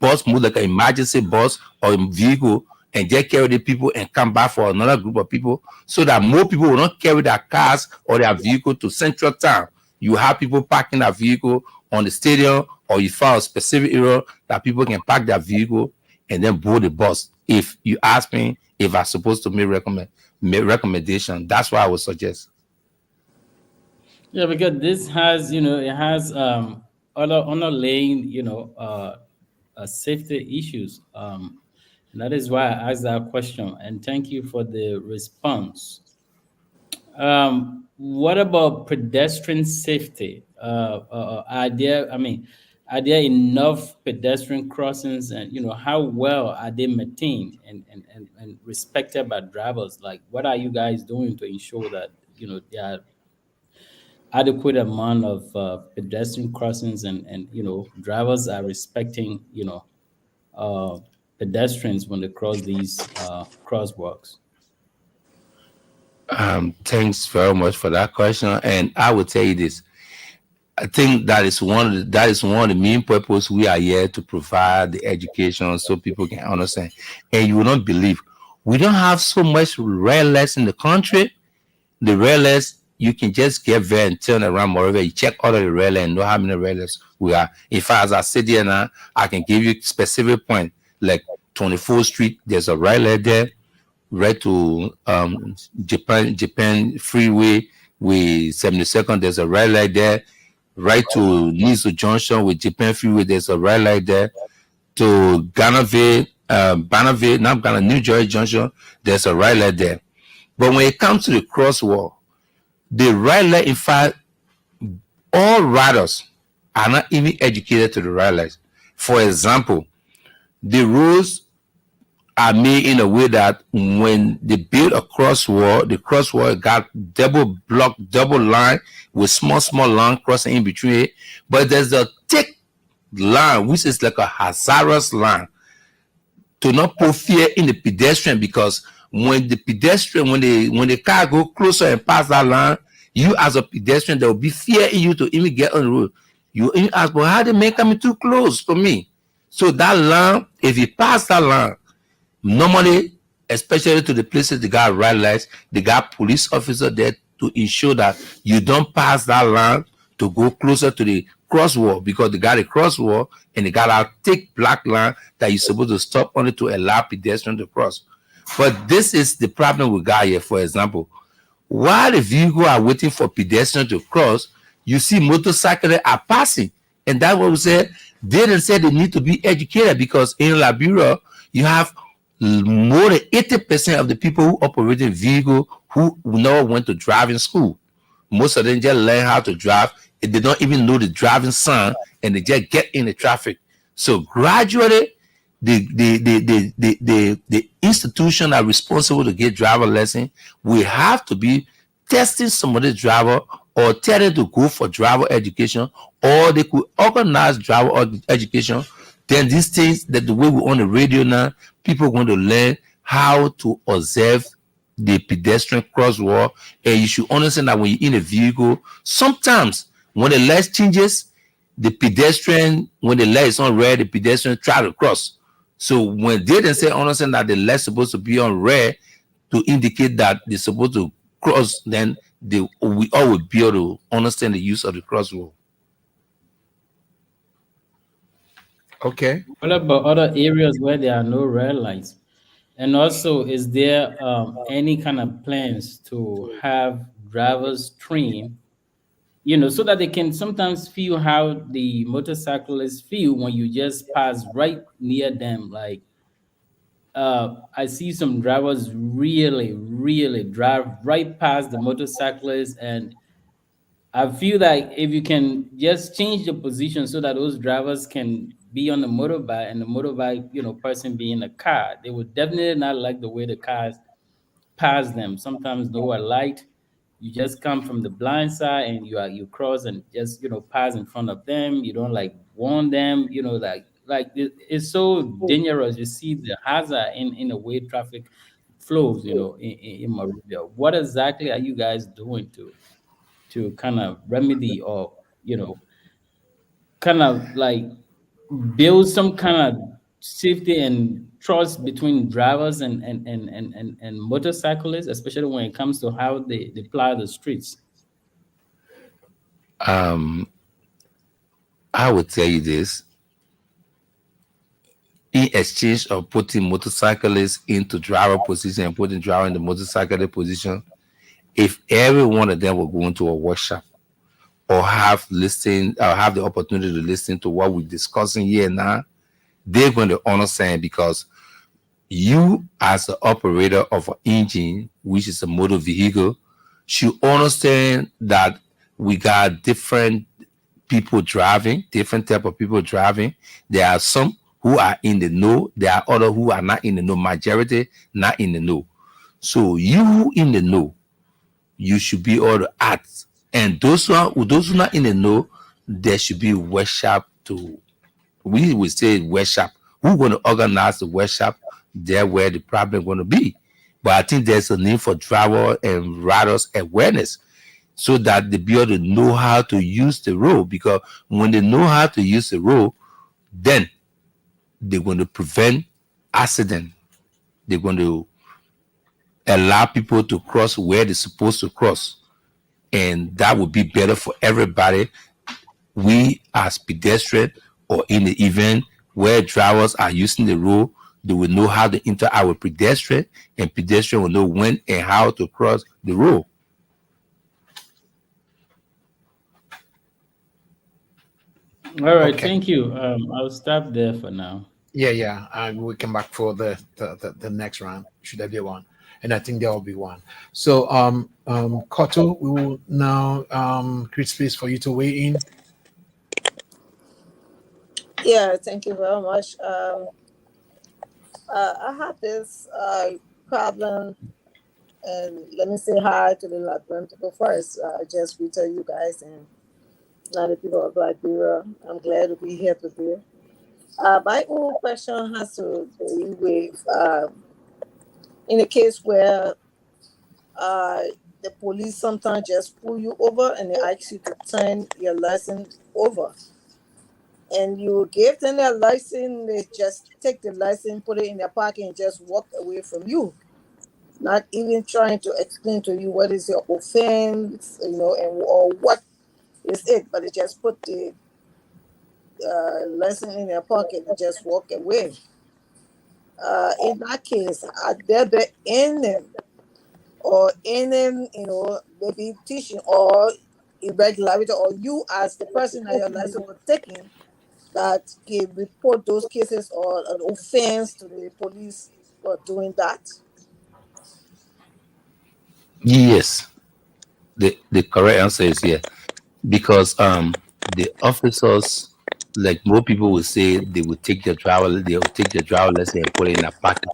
bus move like an emergency bus or a vehicle, and just carry the people and come back for another group of people, so that more people will not carry their cars or their vehicle to central town. You have people parking their vehicle on the stadium, or you find a specific area that people can park their vehicle and then board the bus. If you ask me if I'm supposed to make recommendation, that's what I would suggest. Yeah, because this has, it has other underlying, safety issues. And that is why I asked that question. And thank you for the response. What about pedestrian safety? Are there enough pedestrian crossings, and how well are they maintained and respected by drivers? Like, what are you guys doing to ensure that there are adequate amount of pedestrian crossings, and drivers are respecting uh, pedestrians when they cross these crosswalks? Thanks very much for that question. And I will tell you this. I think that is one of the main purpose we are here to provide the education so people can understand. And you will not believe we don't have so much railways in the country. The railways you can just get there and turn around wherever you check all of the railways and know how many railways we are. In fact, as I sit here now, I can give you specific point like 24th Street. There's a railway there right to Japan Freeway with 72nd. There's a railway there right to Nizo Junction with Japan Freeway. There's a railway there to Bannerville, not Ghana, New Jersey Junction. There's a railway there. But when it comes to the crosswalk, the railway, in fact, all riders are not even educated to the railways. For example, the rules are made in a way that when they build a crosswalk, the crosswalk got double block, double line with small line crossing in between it. But there's a thick line, which is like a hazardous line to not put fear in the pedestrian, because when the pedestrian, when the car go closer and pass that line, you as a pedestrian, there will be fear in you to even get on the road. You ask, well, how they make coming too close to me? So that line, if you pass that line, normally, especially to the places they got red lights, they got police officer there to ensure that you don't pass that line to go closer to the crosswalk, because they got a crosswalk and they got a thick black line that you're supposed to stop on it to allow pedestrians to cross. But this is the problem we got here. For example, while the vehicle are waiting for pedestrians to cross, you see motorcyclists are passing. And that's what we said. They didn't say they need to be educated, because in Liberia, you have more than 80% of the people who operate in vehicle who never went to driving school. Most of them just learn how to drive. They don't even know the driving sign, and they just get in the traffic. So gradually, the institution that are responsible to get driver lesson will have to be testing some of the driver, or tell them to go for driver education, or they could organize driver education. Then these things, that the way we're on the radio now, people are going to learn how to observe the pedestrian crosswalk. And you should understand that when you're in a vehicle, sometimes when the light changes, the pedestrian, when the light is on red, the pedestrian try to cross. So when they didn't say, understand that the light is supposed to be on red to indicate that they're supposed to cross, then we all will be able to understand the use of the crosswalk. Okay. What about other areas where there are no red lights? And also, is there any kind of plans to have drivers train, so that they can sometimes feel how the motorcyclists feel when you just pass right near them? Like, I see some drivers really drive right past the motorcyclists, and I feel like if you can just change the position so that those drivers can be on the motorbike and the motorbike, person be in the car, they would definitely not like the way the cars pass them. Sometimes no light, you just come from the blind side and you cross and just pass in front of them. You don't like warn them. It's so dangerous. You see the hazard in the way traffic flows. In Marovia. What exactly are you guys doing to kind of remedy, or kind of like build some kind of safety and trust between drivers and motorcyclists, especially when it comes to how they plow the streets? I would tell you this. In exchange of putting motorcyclists into driver position and putting driver in the motorcyclist position, if every one of them will go into a workshop or have the opportunity to listen to what we're discussing here now, they're going to understand, because you as the operator of an engine, which is a motor vehicle, should understand that we got different people driving, different type of people driving. There are some who are in the know, there are others who are not in the know, majority not in the know. So you in the know, you should be able to act. And those who are not in the know, there should be workshop to, we would say workshop. Who's going to organize the workshop there where the problem going to be? But I think there's a need for driver and riders awareness so that they be able to know how to use the road. Because when they know how to use the road, then they're going to prevent accident. They're going to allow people to cross where they're supposed to cross. And that would be better for everybody. We as pedestrians or in the event where drivers are using the road, they will know how to interact with pedestrian, and pedestrian will know when and how to cross the road. All right, Okay. thank you. I'll stop there for now. Yeah. We'll come back for the next round. Should there be one? And I think there will be one. So, Koto, we will now create space for you to weigh in. Yeah, thank you very much. I have this problem, and let me say hi to the Liberian people first. Just to tell you guys and not the people of Liberia. I'm glad to be here today. My own question has to do with in a case where uh, the police sometimes just pull you over and they ask you to turn your license over. And you give them their license, they just take the license, put it in their pocket, and just walk away from you. Not even trying to explain to you what is your offense, and or what is it, but they just put the license in their pocket and just walk away. In that case, are there be any or any, maybe teaching or irregularity, or you as the person that your license was taken that can report those cases or an offense to the police for doing that? Yes, the correct answer is yeah. Because the officers, like more people will say, they will take their driver lesson and put it in a pocket.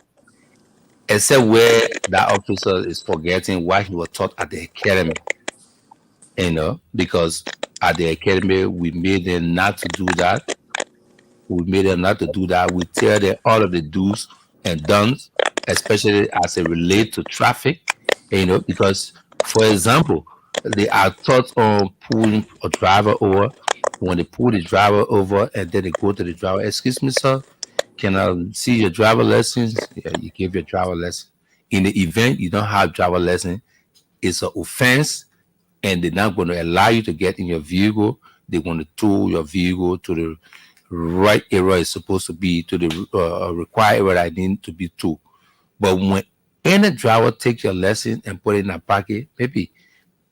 Except where that officer is forgetting what he was taught at the academy, because at the academy we made them not to do that. We made them not to do that. We tell them all of the do's and don'ts, especially as it relates to traffic, because, for example, they are taught on pulling a driver over. When they pull the driver over and then they go to the driver, excuse me, sir, can I see your driver license? Yeah, you give your driver license. In the event you don't have driver license, it's an offense, and they're not going to allow you to get in your vehicle. They're going to tow your vehicle to the right area it's supposed to be, to the required area that need to be towed. But when any driver takes your lesson and put it in a pocket, maybe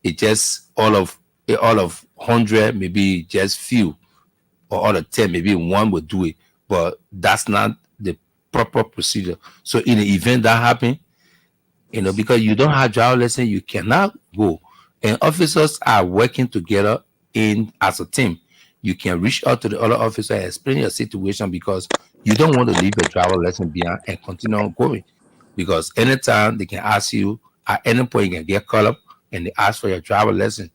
it just all of 100, maybe just few, or out of 10, maybe one will do it. But that's not the proper procedure. So in the event that happen, because you don't have driver lesson, you cannot go. And officers are working together in as a team. You can reach out to the other officer and explain your situation, because you don't want to leave your driver lesson behind and continue on going. Because anytime they can ask you, at any point you can get called up and they ask for your driver lesson.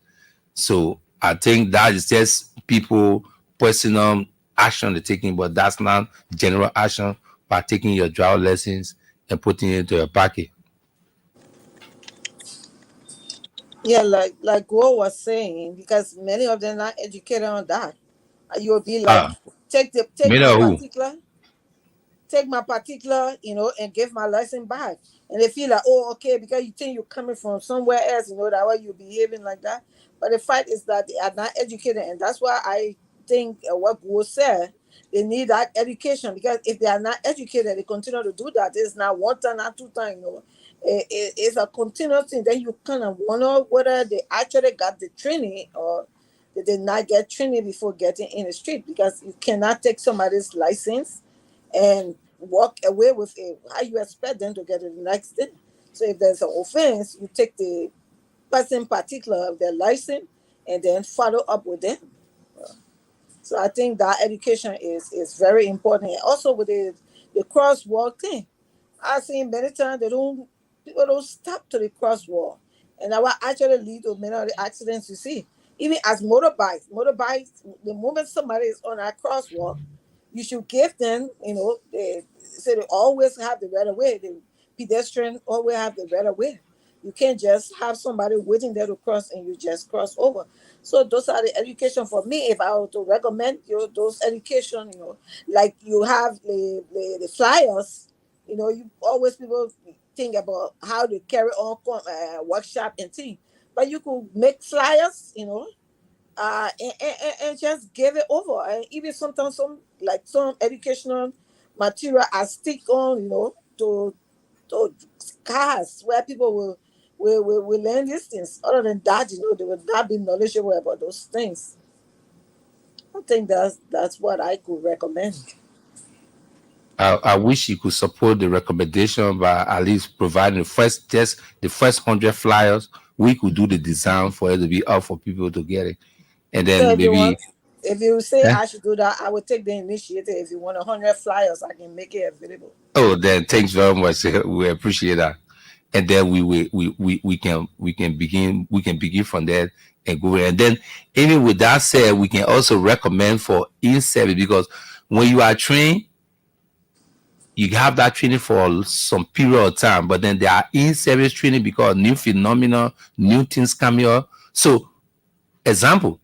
So I think that is just people personal action they're taking, but that's not general action by taking your driver lessons and putting it into your pocket. Yeah, like Go was saying, because many of them not educated on that. You'll be like, Ah, take me my know who. particular, and give my license back. And they feel like, oh, okay, because you think you're coming from somewhere else, that why you're behaving like that. But the fact is that they are not educated, and that's why I think what Go said, they need that education, because if they are not educated, they continue to do that. It's not one time, not two times, it's a continuous thing. Then you kind of wonder whether they actually got the training or they did not get training before getting in the street, because you cannot take somebody's license and walk away with it. How you expect them to get it the next day? So if there's an offense, you take the person particular of their license and then follow up with them. So I think that education is very important. And also with the crosswalk thing, I've seen many times people don't stop to the crosswalk, and that will actually lead to many of the accidents you see. Even as motorbikes, the moment somebody is on a crosswalk, you should give them, they say they always have the right of way. pedestrian always have the better way. You can't just have somebody waiting there to cross and you just cross over. So those are the education for me. If I were to recommend those education, like you have the flyers, you always people think about how to carry on workshop and things, but you could make flyers, and just give it over. And even sometimes some educational material I stick on, to cars where people will learn these things. Other than that, they will not be knowledgeable about those things. I think that's what I could recommend. I wish you could support the recommendation by at least providing the first 100 flyers. We could do the design for it to be up for people to get it, and So then maybe. if you say Eh? I should do that, I will take the initiative. If you want 100 flyers, I can make it available. Oh, then thanks very much. We appreciate that, and then we can begin from there and go. And then even with that said, we can also recommend for in-service, because when you are trained, you have that training for some period of time, but then there are in-service training because new phenomena, new things coming up. So, example,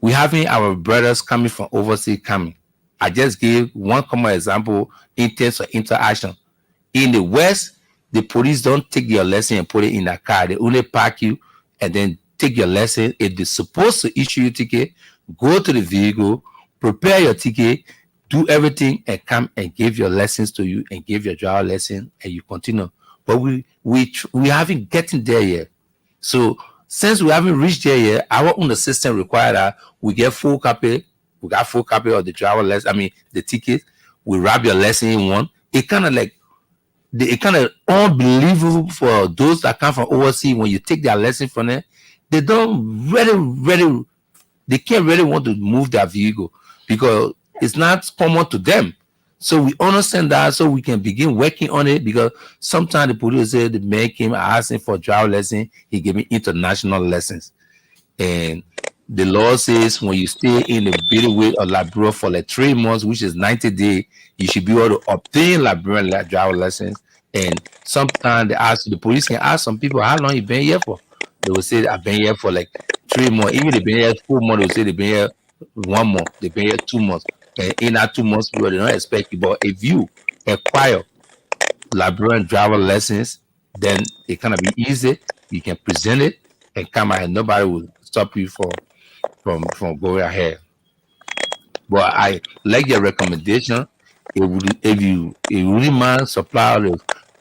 we having our brothers coming from overseas coming. I just gave one common example in terms of interaction. In the West, the police don't take your lesson and put it in a car. They only park you and then take your lesson. If they're supposed to issue you a ticket, go to the vehicle, prepare your ticket, do everything, and come and give your lessons to you and give your driver lesson, and you continue. But we haven't gotten there yet. So since we haven't reached there yet, our own system requires that we get full copy. We got full copy of the driver lesson. I mean, the ticket. We wrap your lesson in one. It kind of unbelievable for those that come from overseas. When you take their lesson from them, they don't really, they can't really want to move their vehicle because it's not common to them. So we understand that, so we can begin working on it, because sometimes the police say the man came asking for driver lesson, he gave me international lessons. And the law says when you stay in the building with a Liberia for like 3 months, which is 90 days, you should be able to obtain Liberian driver lessons. And sometimes the police can ask some people, how long you been here for? They will say, I've been here for like 3 months. Even they've been here 4 months, they will say they've been here 1 month, they've been here 2 months. And in that 2 months, people, they don't expect you. But if you acquire Liberian driver lessons, then it kind of be easy. You can present it and come out, and nobody will stop you from going ahead. But I like your recommendation. If you really mind supply we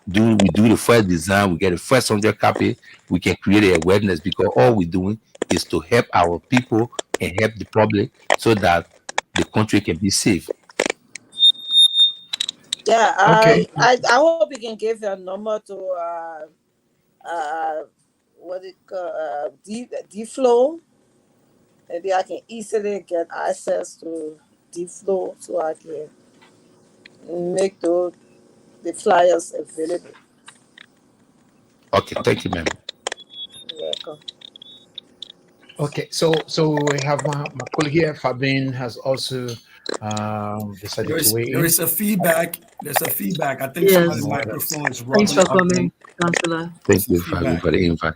do the first design, we get the first 100 copy, we can create an awareness, because all we're doing is to help our people and help the public so that the country can be safe. Yeah, Okay. I hope you can give your number to what it called D-Flow. Maybe I can easily get access to D-Flow so I can make the flyers available. Okay, thank you, ma'am. You're welcome. Okay, so we have my colleague here, Fabien, has also decided to weigh in. There is a feedback. There's a feedback. I think Yes. somebody's microphone is Thanks for rubbing up. coming, Councillor. Thank you, Fabi, for the invite.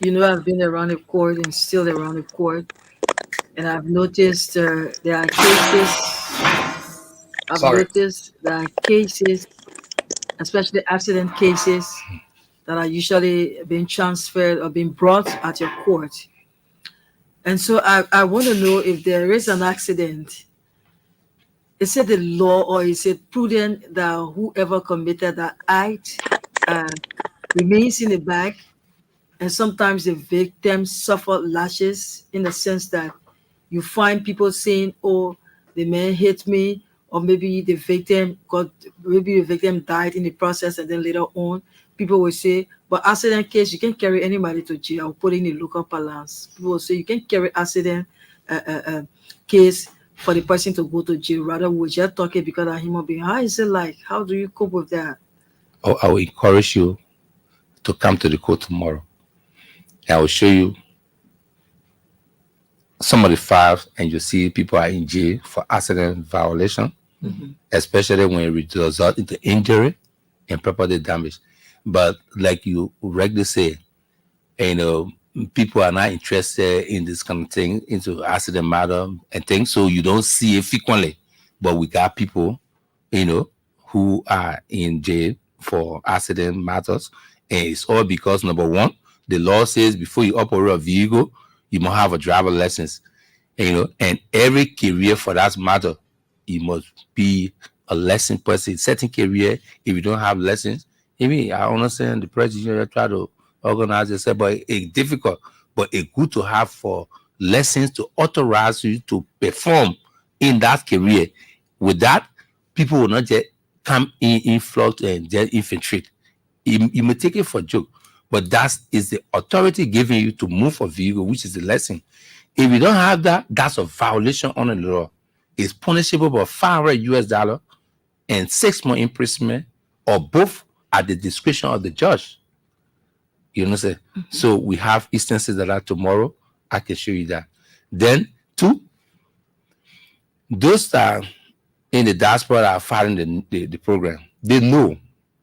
I've been around the court and still around the court, and I've noticed there are cases. There are cases, especially accident cases, that are usually being transferred or being brought at your court. And so I want to know, if there is an accident, is it the law or is it prudent that whoever committed that act remains in the back, and sometimes the victims suffer lashes, in the sense that you find people saying, oh, the man hit me, or maybe the victim died in the process, and then later on people will say, but accident case, you can't carry anybody to jail. I'll put in the local balance. People will say you can't carry accident case for the person to go to jail. Rather, we're just talking because of human being. How is it like? How do you cope with that? Oh, I will encourage you to come to the court tomorrow. I will show you some of the files, and you see people are in jail for accident violation, especially when it results into injury and property damage. But like you regularly say, people are not interested in this kind of thing, into accident matter and things, so you don't see it frequently. But we got people, who are in jail for accident matters, and it's all because number one, the law says before you operate a vehicle, you must have a driver license. And every career for that matter, you must be a licensed person. Certain career, if you don't have lessons, I understand the president try to organize yourself, but it's difficult. But it's good to have for lessons to authorize you to perform in that career. With that, people will not just come in flux and just infiltrate. You may take it for a joke, but that is the authority giving you to move a vehicle, which is the lesson. If you don't have that, that's a violation on the law. It's punishable by $500 and 6 months imprisonment, or both at the discretion of the judge. You understand? So we have instances that are tomorrow. I can show you that. Then, two, those that are in the diaspora that are following the program, they know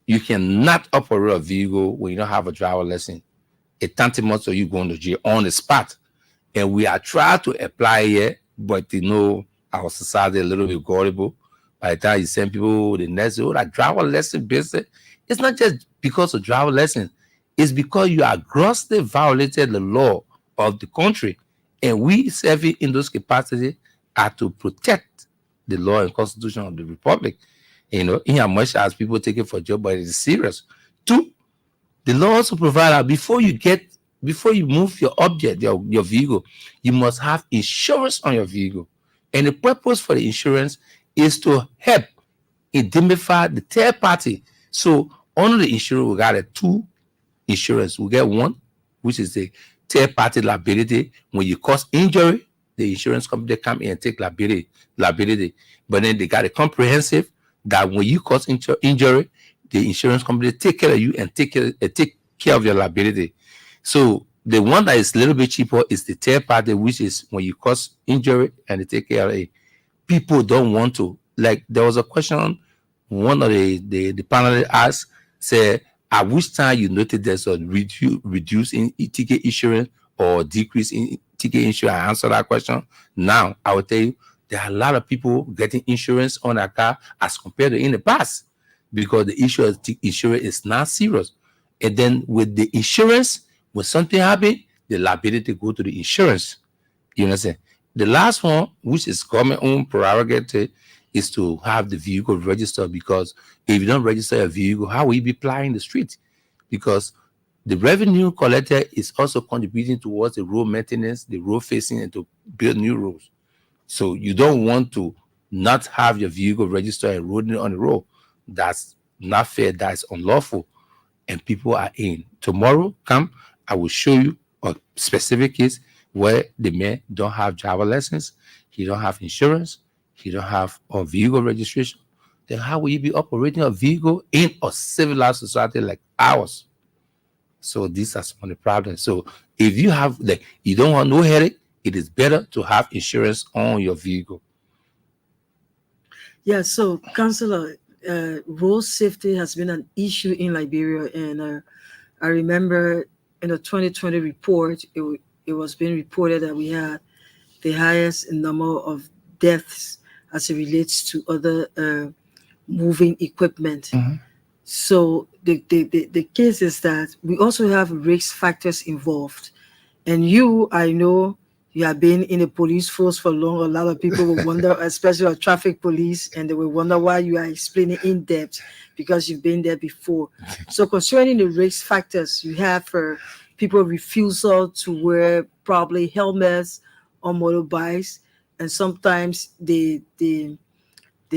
you cannot operate a vehicle when you don't have a driver license. It's tantamount to you going to jail on the spot. And we are trying to apply here, but our society a little bit gullible. By the time you send people the next, that driver lesson business, it's not just because of driver lesson. It's because you are grossly violated the law of the country. And we serving in those capacities are to protect the law and constitution of the republic. In as much as people take it for job, but it is serious. Two, the law also provides that before you move your object, your vehicle, you must have insurance on your vehicle. And the purpose for the insurance is to help indemnify the third party. So under the insurance, we got two insurance. We get one, which is the third party liability. When you cause injury, the insurance company come in and take liability. But then they got a comprehensive that when you cause injury, the insurance company take care of you and take care of your liability. So the one that is a little bit cheaper is the third party, which is when you cause injury and they take care of it. People don't want to. Like, there was a question one of the panelists asked, said, at which time you noted there's a reduce in ticket insurance or decrease in ticket insurance? I answered that question. Now, I will tell you, there are a lot of people getting insurance on their car as compared to in the past, because the issue of insurance is not serious. And then with the insurance, when something happens, the liability go to the insurance. You understand? The last one, which is government-owned prerogative, is to have the vehicle registered, because if you don't register a vehicle, how will you be plying the street? Because the revenue collector is also contributing towards the road maintenance, the road facing, and to build new roads. So you don't want to not have your vehicle registered and rolling on the road. That's not fair. That's unlawful. And people are in. Tomorrow, I will show you a specific case where the man don't have driver license, he don't have insurance, he don't have a vehicle registration. Then how will you be operating a vehicle in a civilized society like ours? So these are some of the problems. So if you have you don't want no headache, it is better to have insurance on your vehicle. Yeah, so Councillor, road safety has been an issue in Liberia, and I remember in the 2020 report, it was being reported that we had the highest number of deaths as it relates to other moving equipment. Mm-hmm. So the case is that we also have risk factors involved. And I know you have been in the police force for long. A lot of people will wonder, especially traffic police, and they will wonder why you are explaining in depth, because you've been there before. So concerning the risk factors, you have for people refusal to wear probably helmets on motorbikes, and sometimes the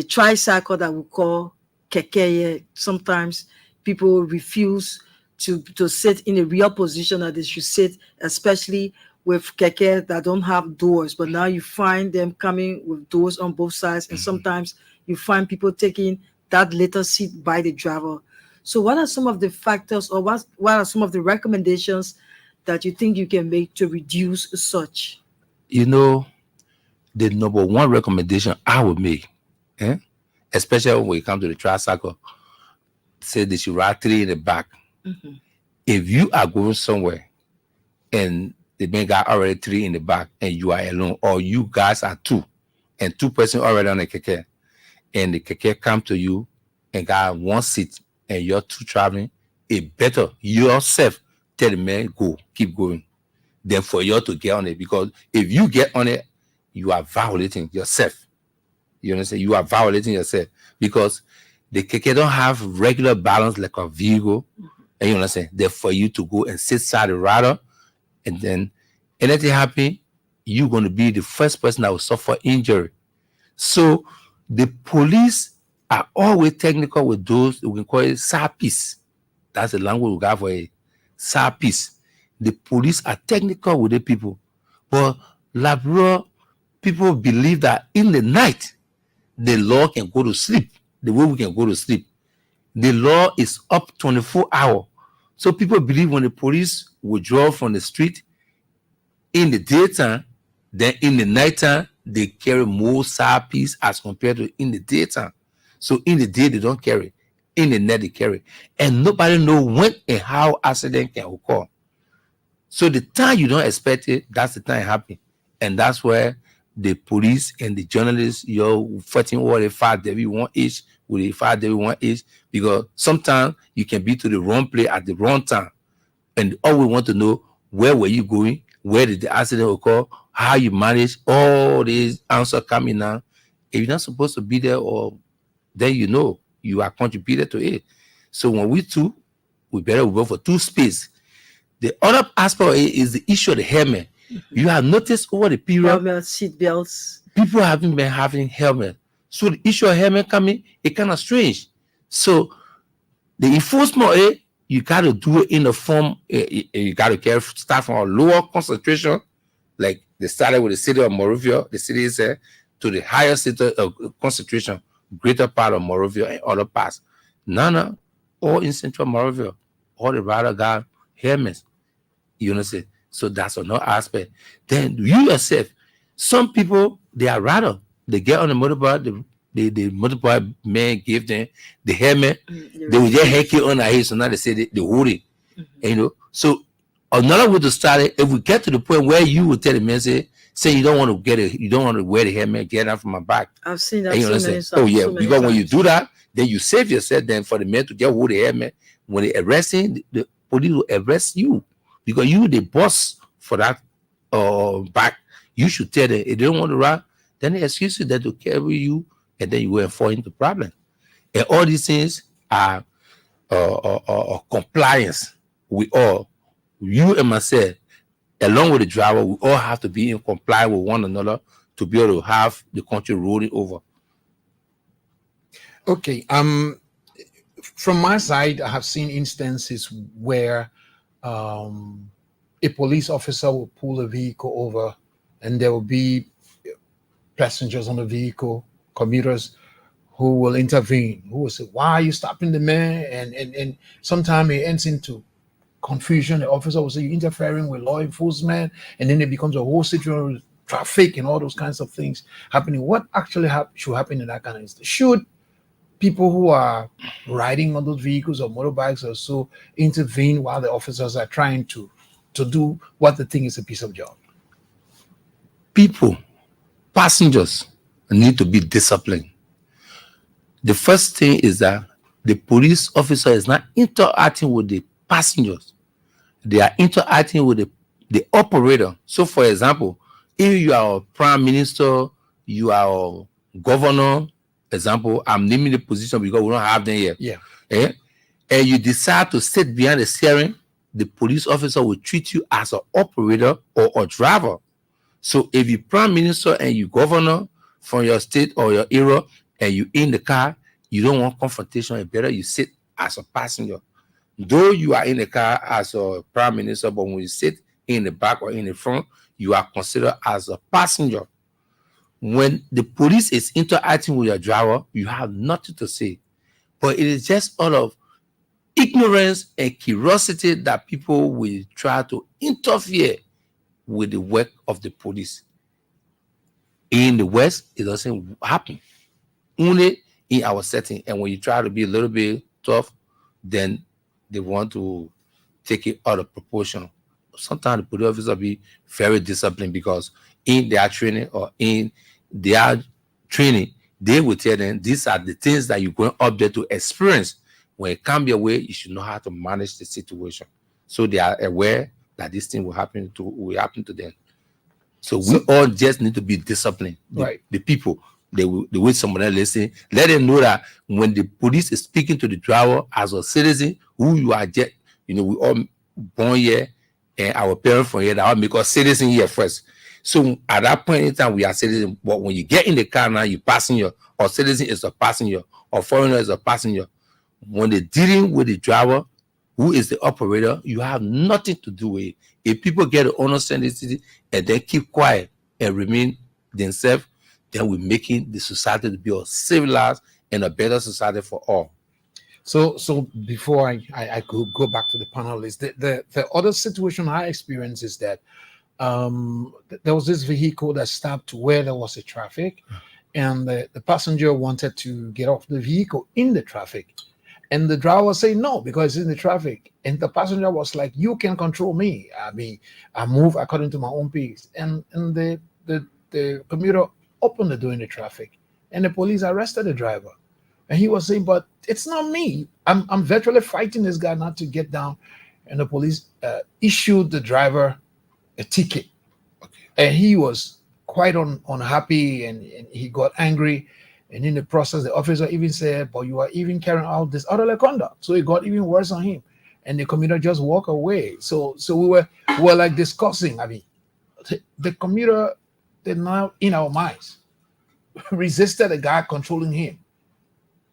tricycle that we call keke, sometimes people refuse to sit in the real position that they should sit, especially with keke that don't have doors. But now you find them coming with doors on both sides, and sometimes you find people taking that little seat by the driver. So what are some of the factors, or what are some of the recommendations that you think you can make to reduce such? The number one recommendation I would make, especially when it comes to the tricycle, say they should ride 3 in the back. Mm-hmm. If you are going somewhere and the man got already 3 in the back and you are alone, or you guys are 2 and 2 person already on the keke, and the keke come to you and got 1 seat and you're 2 traveling, it better yourself tell the man go, keep going, than for you to get on it. Because if you get on it, you are violating yourself. You understand? You are violating yourself because the keke don't have regular balance like a vehicle. And you understand? They're for you to go and sit side the rider, and then anything happen, you're going to be the first person that will suffer injury. So the police are always technical with those, we can call it SAPIS. That's the language we got for it. SAPIS. The police are technical with the people. But Labrador people believe that in the night, the law can go to sleep. The way we can go to sleep. The law is up 24 hours. So people believe when the police withdraw from the street in the daytime, then in the nighttime, they carry more SAPs as compared to in the daytime. So in the day, they don't carry. In the night, they carry. And nobody know when and how accident can occur. So the time you don't expect it, that's the time it happens. And that's where the police and the journalists, you're fighting over the fact that we want each with the fact that we want each, because sometimes you can be to the wrong place at the wrong time. And all we want to know, where were you going? Where did the accident occur? How you manage all these answers coming now. If you're not supposed to be there, or then you know you are contributed to it. So when we better go for 2 space. The other aspect of it is the issue of the helmet. You have noticed over the period, Helmet, seat belts. people haven't been having helmet. So the issue of helmet coming, it kind of strange. So the enforcement, you got to do it in the form, you got to start from a lower concentration, like they started with the city of Monrovia, the city is to the higher city of concentration, greater part of Monrovia and other parts. None, all in central Monrovia, all the rider got helmets. You understand? So that's another aspect. Then you yourself, some people, they are rider. They get on the motorbike, the motorbike man give them the helmet. They will just heck it on their head. So now they say they hold it. You know. So another way to start it, if we get to the point where you will tell the man, say you don't want to get it, you don't want to wear the helmet, get out from my back. I've seen that. And you understand? Oh yeah, because when you do that, then you save yourself. Then for the man to get hold the helmet, when they arrest him, the police will arrest you because you the boss for that back. You should tell them if they don't want to ride, then they excuse you that to carry you, and then you will fall into problem. And all these things are compliance. We all, you and myself, along with the driver, we all have to be in compliance with one another to be able to have the country rolling over. Okay. From my side, I have seen instances where a police officer will pull a vehicle over, and there will be passengers on the vehicle, commuters, who will intervene, who will say, "Why are you stopping the man?" And sometimes it ends into confusion. The officer will say, "You're interfering with law enforcement," and then it becomes a whole situation with traffic and all those kinds of things happening. What actually should happen in that kind of instance? Should people who are riding on those vehicles or motorbikes or so intervene while the officers are trying to do what they think is a piece of job? People, passengers need to be disciplined. The first thing is that the police officer is not interacting with the passengers. They are interacting with the operator. So, for example, if you are a prime minister, you are a governor, example, I'm naming the position because we don't have them yet. Yeah. And you decide to sit behind the steering, the police officer will treat you as an operator or a driver. So if you're prime minister and you governor from your state or your area and you in the car, you don't want confrontation. It's better you sit as a passenger. Though you are in the car as a prime minister, but when you sit in the back or in the front, you are considered as a passenger. When the police is interacting with your driver, you have nothing to say. But it is just out of ignorance and curiosity that people will try to interfere with the work of the police. In the West, it doesn't happen. Only in our setting. And when you try to be a little bit tough, then they want to take it out of proportion. Sometimes the police officer be very disciplined because in their training or in their training, they will tell them these are the things that you're going up there to experience. When it comes your way, you should know how to manage the situation. So they are aware that this thing will happen to them. So we all just need to be disciplined. The people, the way someone else listen, let them know that when the police is speaking to the driver as a citizen, who you are, just, we all born here, and our parents from here, that will make us citizen here first. So at that point in time, we are citizen. But when you get in the car now, you passenger, or citizen is a passenger, or foreigner is a passenger. When they're dealing with the driver, who is the operator, you have nothing to do with it. If people get to understand this and then keep quiet and remain themselves, then we're making the society to be a civilized and a better society for all. So before I could go back to the panelists, the other situation I experienced is that there was this vehicle that stopped where there was a traffic, and the passenger wanted to get off the vehicle in the traffic. And the driver said no, because it's in the traffic. And the passenger was like, you can control me. I mean, I move according to my own pace. And the commuter opened the door in the traffic. And the police arrested the driver. And he was saying, but it's not me. I'm virtually fighting this guy not to get down. And the police issued the driver a ticket. Okay. And he was quite unhappy, and he got angry. And in the process, the officer even said, but you are even carrying out this disorderly conduct. So it got even worse on him. And the commuter just walked away. So we were like discussing. I mean, the commuter did not, in our minds, resisted the guy controlling him.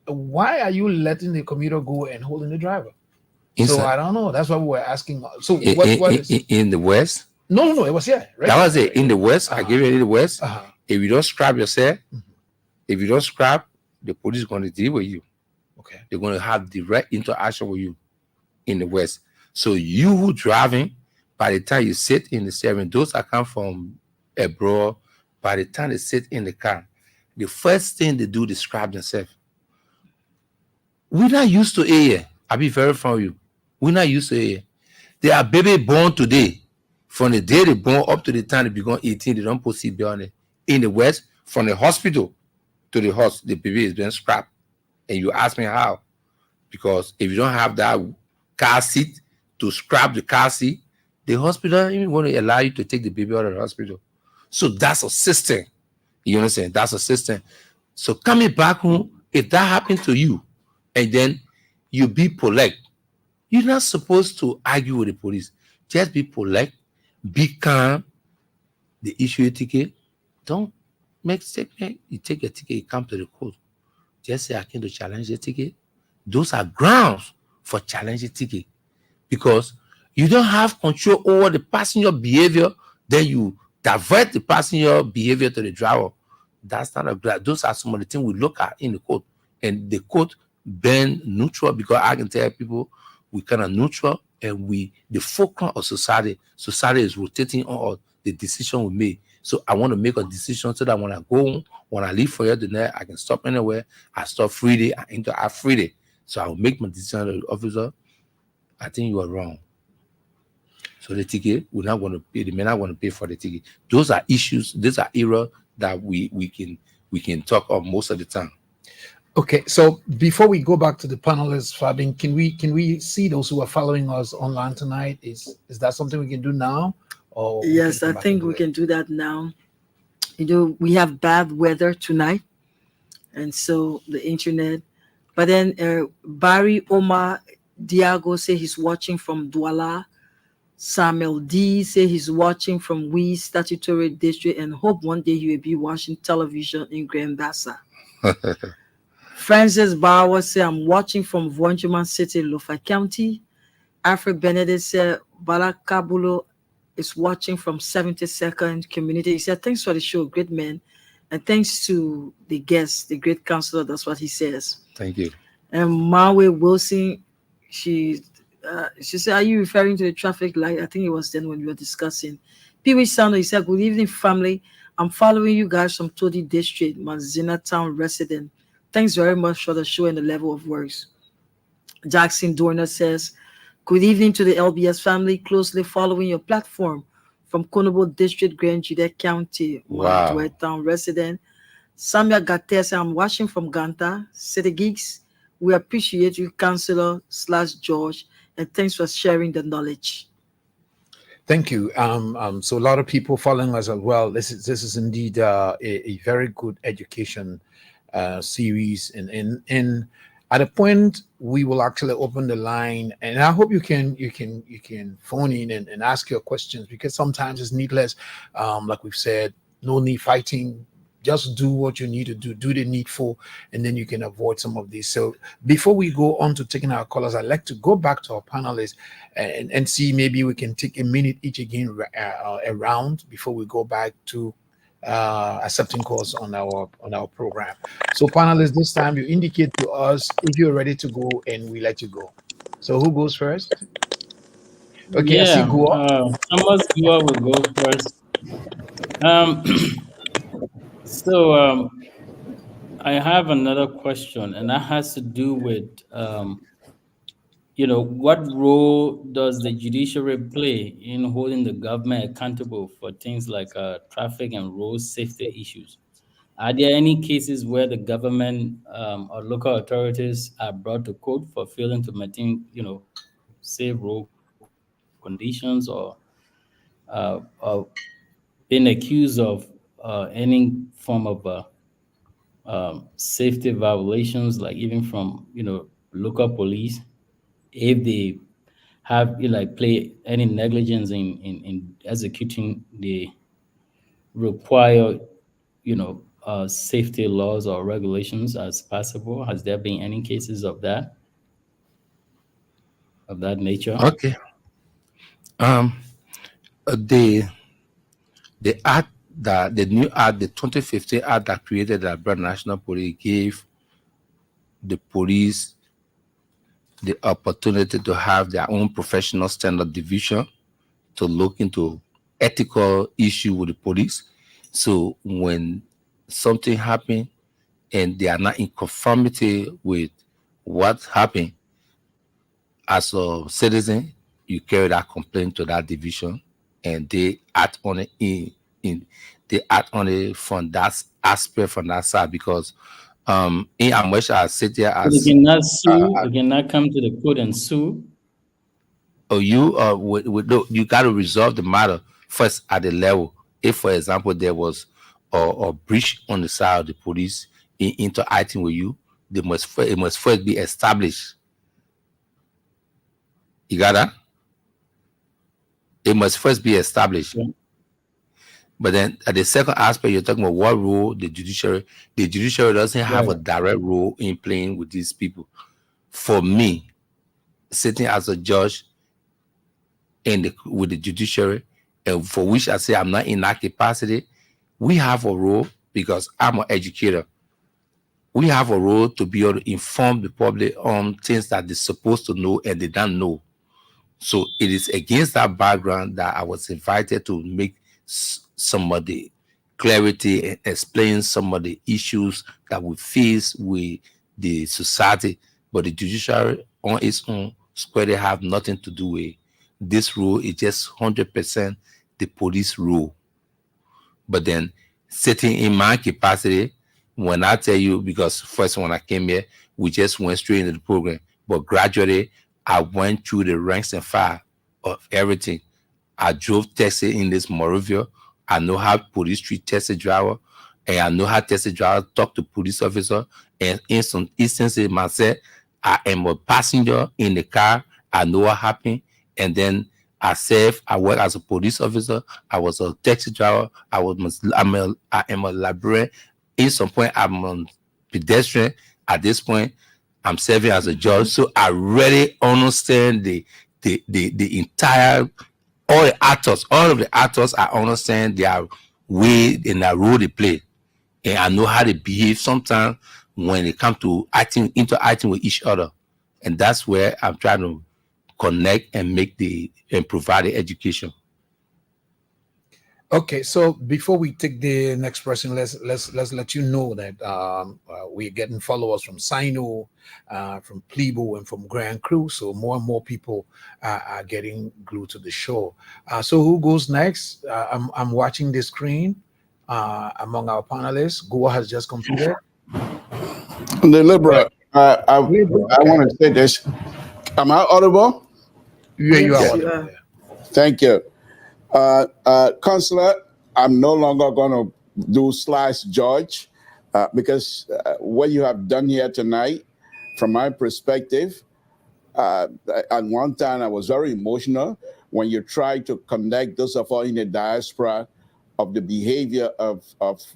Why are you letting the commuter go and holding the driver? So I don't know. That's what we were asking. So what is in the West? No, it was here. Right? That was it. In the West, I give you in the West. If you don't scrap yourself, if you don't scrap, the police is going to deal with you. Okay. They're going to have direct interaction with you in the West. So you who driving, by the time you sit in the steering, those that come from abroad, by the time they sit in the car, the first thing they do is scrap themselves. We're not used to it. I'll be very frank with you. We're not used to it. There are baby born today. From the day they born up to the time they become 18, they don't put seatbelt on it. In the West, from the hospital to the house, the baby is being scrapped. And you ask me how? Because if you don't have that car seat to scrap the car seat, the hospital even want to allow you to take the baby out of the hospital. So that's a system. You understand? That's a system. So coming back home, if that happened to you, and then you be polite, you're not supposed to argue with the police. Just be polite, be calm. They issue a ticket. Don't make statement. You take a ticket, you come to the court. Just say, I came to challenge the ticket. Those are grounds for challenging ticket. Because you don't have control over the passenger behavior, then you divert the passenger behavior to the driver. That's not a ground. Those are some of the things we look at in the court. And the court been neutral, because I can tell people we kind of neutral, and the focus of society is rotating on the decision we make. So I want to make a decision so that when I go home, when I leave for here tonight, I can stop anywhere. I stop freely, I interact freely. So I will make my decision to the officer. I think you are wrong. So the ticket, we're not going to pay. They may not want to pay for the ticket. Those are issues. These are errors that we can talk of most of the time. Okay, so before we go back to the panelists, Fabian, can we see those who are following us online tonight? Is that something we can do now? Or yes, I think we can do that now. We have bad weather tonight, and so the internet. But then Barry Omar Diago say he's watching from Douala. Samuel D say he's watching from Wee Statutory District, and hope one day he will be watching television in Grand Bassa. Francis Bauer said, I'm watching from Vonjuman City, Lofa County. Alfred Benedict said, Balakabulo is watching from 72nd Community. He said, thanks for the show, great man. And thanks to the guest, the great counselor. That's what he says. Thank you. And Mawe Wilson, she said, are you referring to the traffic light? I think it was then when we were discussing. Pee-wee Sando, he said, good evening, family. I'm following you guys from Todi District, Mazina Town resident. Thanks very much for the show and the level of works. Jackson Dorner says, good evening to the LBS family, closely following your platform from Konobo District, Grand Jude County, one Wow. Dwight Town resident. Samia Gates, I'm watching from Ganta, City Geeks. We appreciate you, Counselor / George, and thanks for sharing the knowledge. Thank you. So a lot of people following us as well. This is indeed a very good education series, and at a point we will actually open the line, and I hope you can phone in and ask your questions, because sometimes it's needless. Like we've said, no need fighting. Just do what you need to do the needful, and then you can avoid some of these. So before we go on to taking our callers, I'd like to go back to our panelists and see, maybe we can take a minute each again around before we go back to accepting calls on our program. So panelists, this time you indicate to us if you're ready to go, and we let you go. So who goes first? Okay, I see Yeah, Gua. Thomas Gua will go first. Um, so I have another question, and that has to do with what role does the judiciary play in holding the government accountable for things like traffic and road safety issues? Are there any cases where the government or local authorities are brought to court for failing to maintain, safe road conditions, or being accused of any form of safety violations, like even from local police, if they have like play any negligence in executing the required safety laws or regulations as possible? Has there been any cases of that nature? Okay. Um, the act that the new act, the 2015 act that created the Brand National Police, gave the police the opportunity to have their own professional standard division to look into ethical issue with the police. So when something happened and they are not in conformity with what happened, as a citizen, you carry that complaint to that division, and they act on it in they act on it from that aspect, from that side, because in as much as sit there So they as cannot sue, they cannot come to the court and sue. you you got to resolve the matter first at the level. If, for example, there was a breach on the side of the police in interacting with you, it must first be established. You got that? It must first be established. Yeah. But then at the second aspect, you're talking about what role the judiciary doesn't have a Right. direct role in playing with these people. For me, sitting as a judge with the judiciary, and for which I say I'm not in that capacity, we have a role because I'm an educator. We have a role to be able to inform the public on things that they're supposed to know and they don't know. So it is against that background that I was invited to make some of the clarity and explain some of the issues that we face with the society. But the judiciary on its own squarely have nothing to do with this rule. It's just 100% the police rule. But then sitting in my capacity, when I tell you, because first when I came here, we just went straight into the program. But gradually, I went through the ranks and file of everything. I drove taxi in this Morovia. I know how police treat taxi driver, and I know how taxi driver talk to police officer. And in some instances, myself, I am a passenger in the car. I know what happened, and then I work as a police officer. I was a taxi driver. I am a librarian. In some point, I'm a pedestrian. At this point, I'm serving as a judge. So I really understand the entire all of the actors. I understand their way and their role they play, and I know how they behave sometimes when it comes to interacting with each other, and that's where I'm trying to connect and provide the education. Okay, so before we take the next person, let's let you know that we're getting followers from Sino, from Plebo, and from Grand Crew. So more and more people are getting glued to the show. So who goes next? I'm watching the screen. Among our panelists, Goa has just completed. The Libra, I want to say this. Am I audible? Yeah, you Yes, are. you are. Thank you. Counselor, I'm no longer going to do slash George because what you have done here tonight, from my perspective, at one time I was very emotional when you tried to connect those of us in the diaspora of the behavior of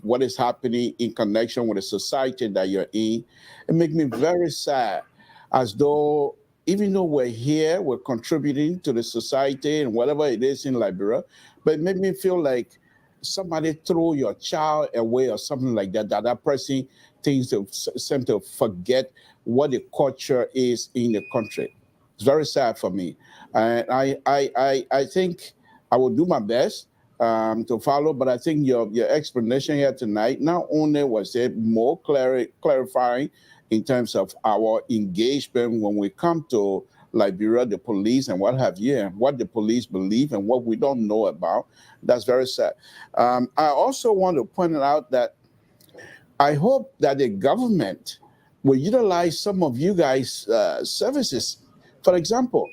what is happening in connection with the society that you're in. It made me very sad, as though even though we're here, we're contributing to the society and whatever it is in Liberia, but it made me feel like somebody threw your child away or something like that, that person thinks to seem to forget what the culture is in the country. It's very sad for me. And I think I will do my best to follow, but I think your explanation here tonight, not only was it more clarifying in terms of our engagement when we come to Liberia, the police and what have you, and what the police believe and what we don't know about. That's very sad. I also want to point out that I hope that the government will utilize some of you guys' services. For example,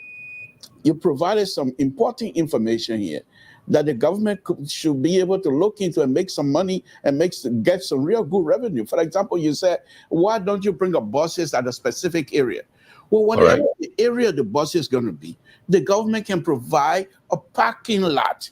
you provided some important information here that the government should be able to look into and make some money and get some real good revenue. For example, you said, why don't you bring up buses at a specific area? Well, whatever the area the bus is going to be, the government can provide a parking lot,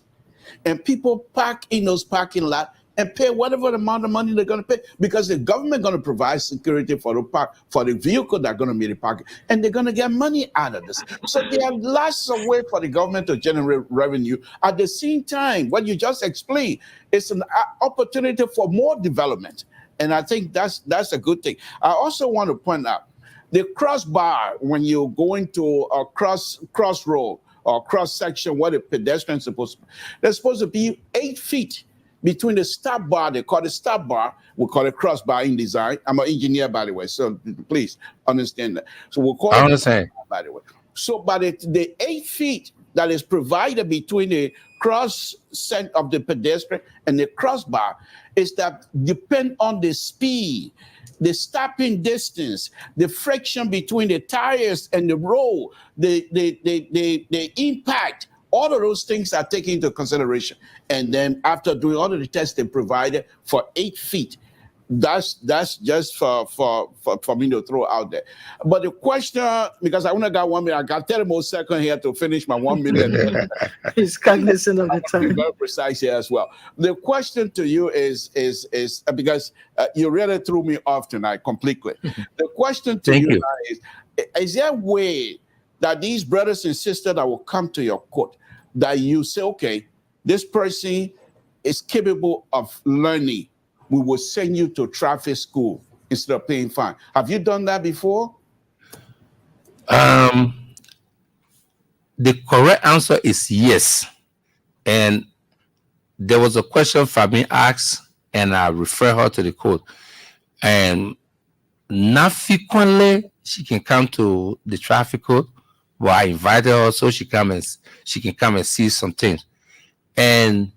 and people park in those parking lots and pay whatever amount of money they're going to pay, because the government going to provide security for the vehicle that's going to be the parking, and they're going to get money out of this. So there are lots of ways for the government to generate revenue. At the same time, what you just explained, it's an opportunity for more development, and I think that's a good thing. I also want to point out the crossbar when you're going to a crossroad or cross section where the pedestrian there's supposed to be 8 feet between the stop bar. They call it stop bar. We call it crossbar in design. I'm an engineer, by the way, so please understand that. So we'll call it, by the way. So by the 8 feet that is provided between the cross set of the pedestrian and the crossbar is that depend on the speed, the stopping distance, the friction between the tires and the road, the impact, all of those things are taken into consideration. And then after doing all of the tests they provided for 8 feet, that's just for me to throw out there. But the question, because I only got 1 minute, I got 30 more seconds here to finish my 1 minute. He's cognizant of the time. Very precise here as well. The question to you is because you really threw me off tonight completely. The question to you is there a way that these brothers and sisters that will come to your court, that you say, okay, this person is capable of learning, we will send you to traffic school instead of paying fine? Have you done that before? The correct answer is yes. And there was a question Fabian asked, and I refer her to the court. And not frequently she can come to the traffic court, but I invited her so she can come and see some things. And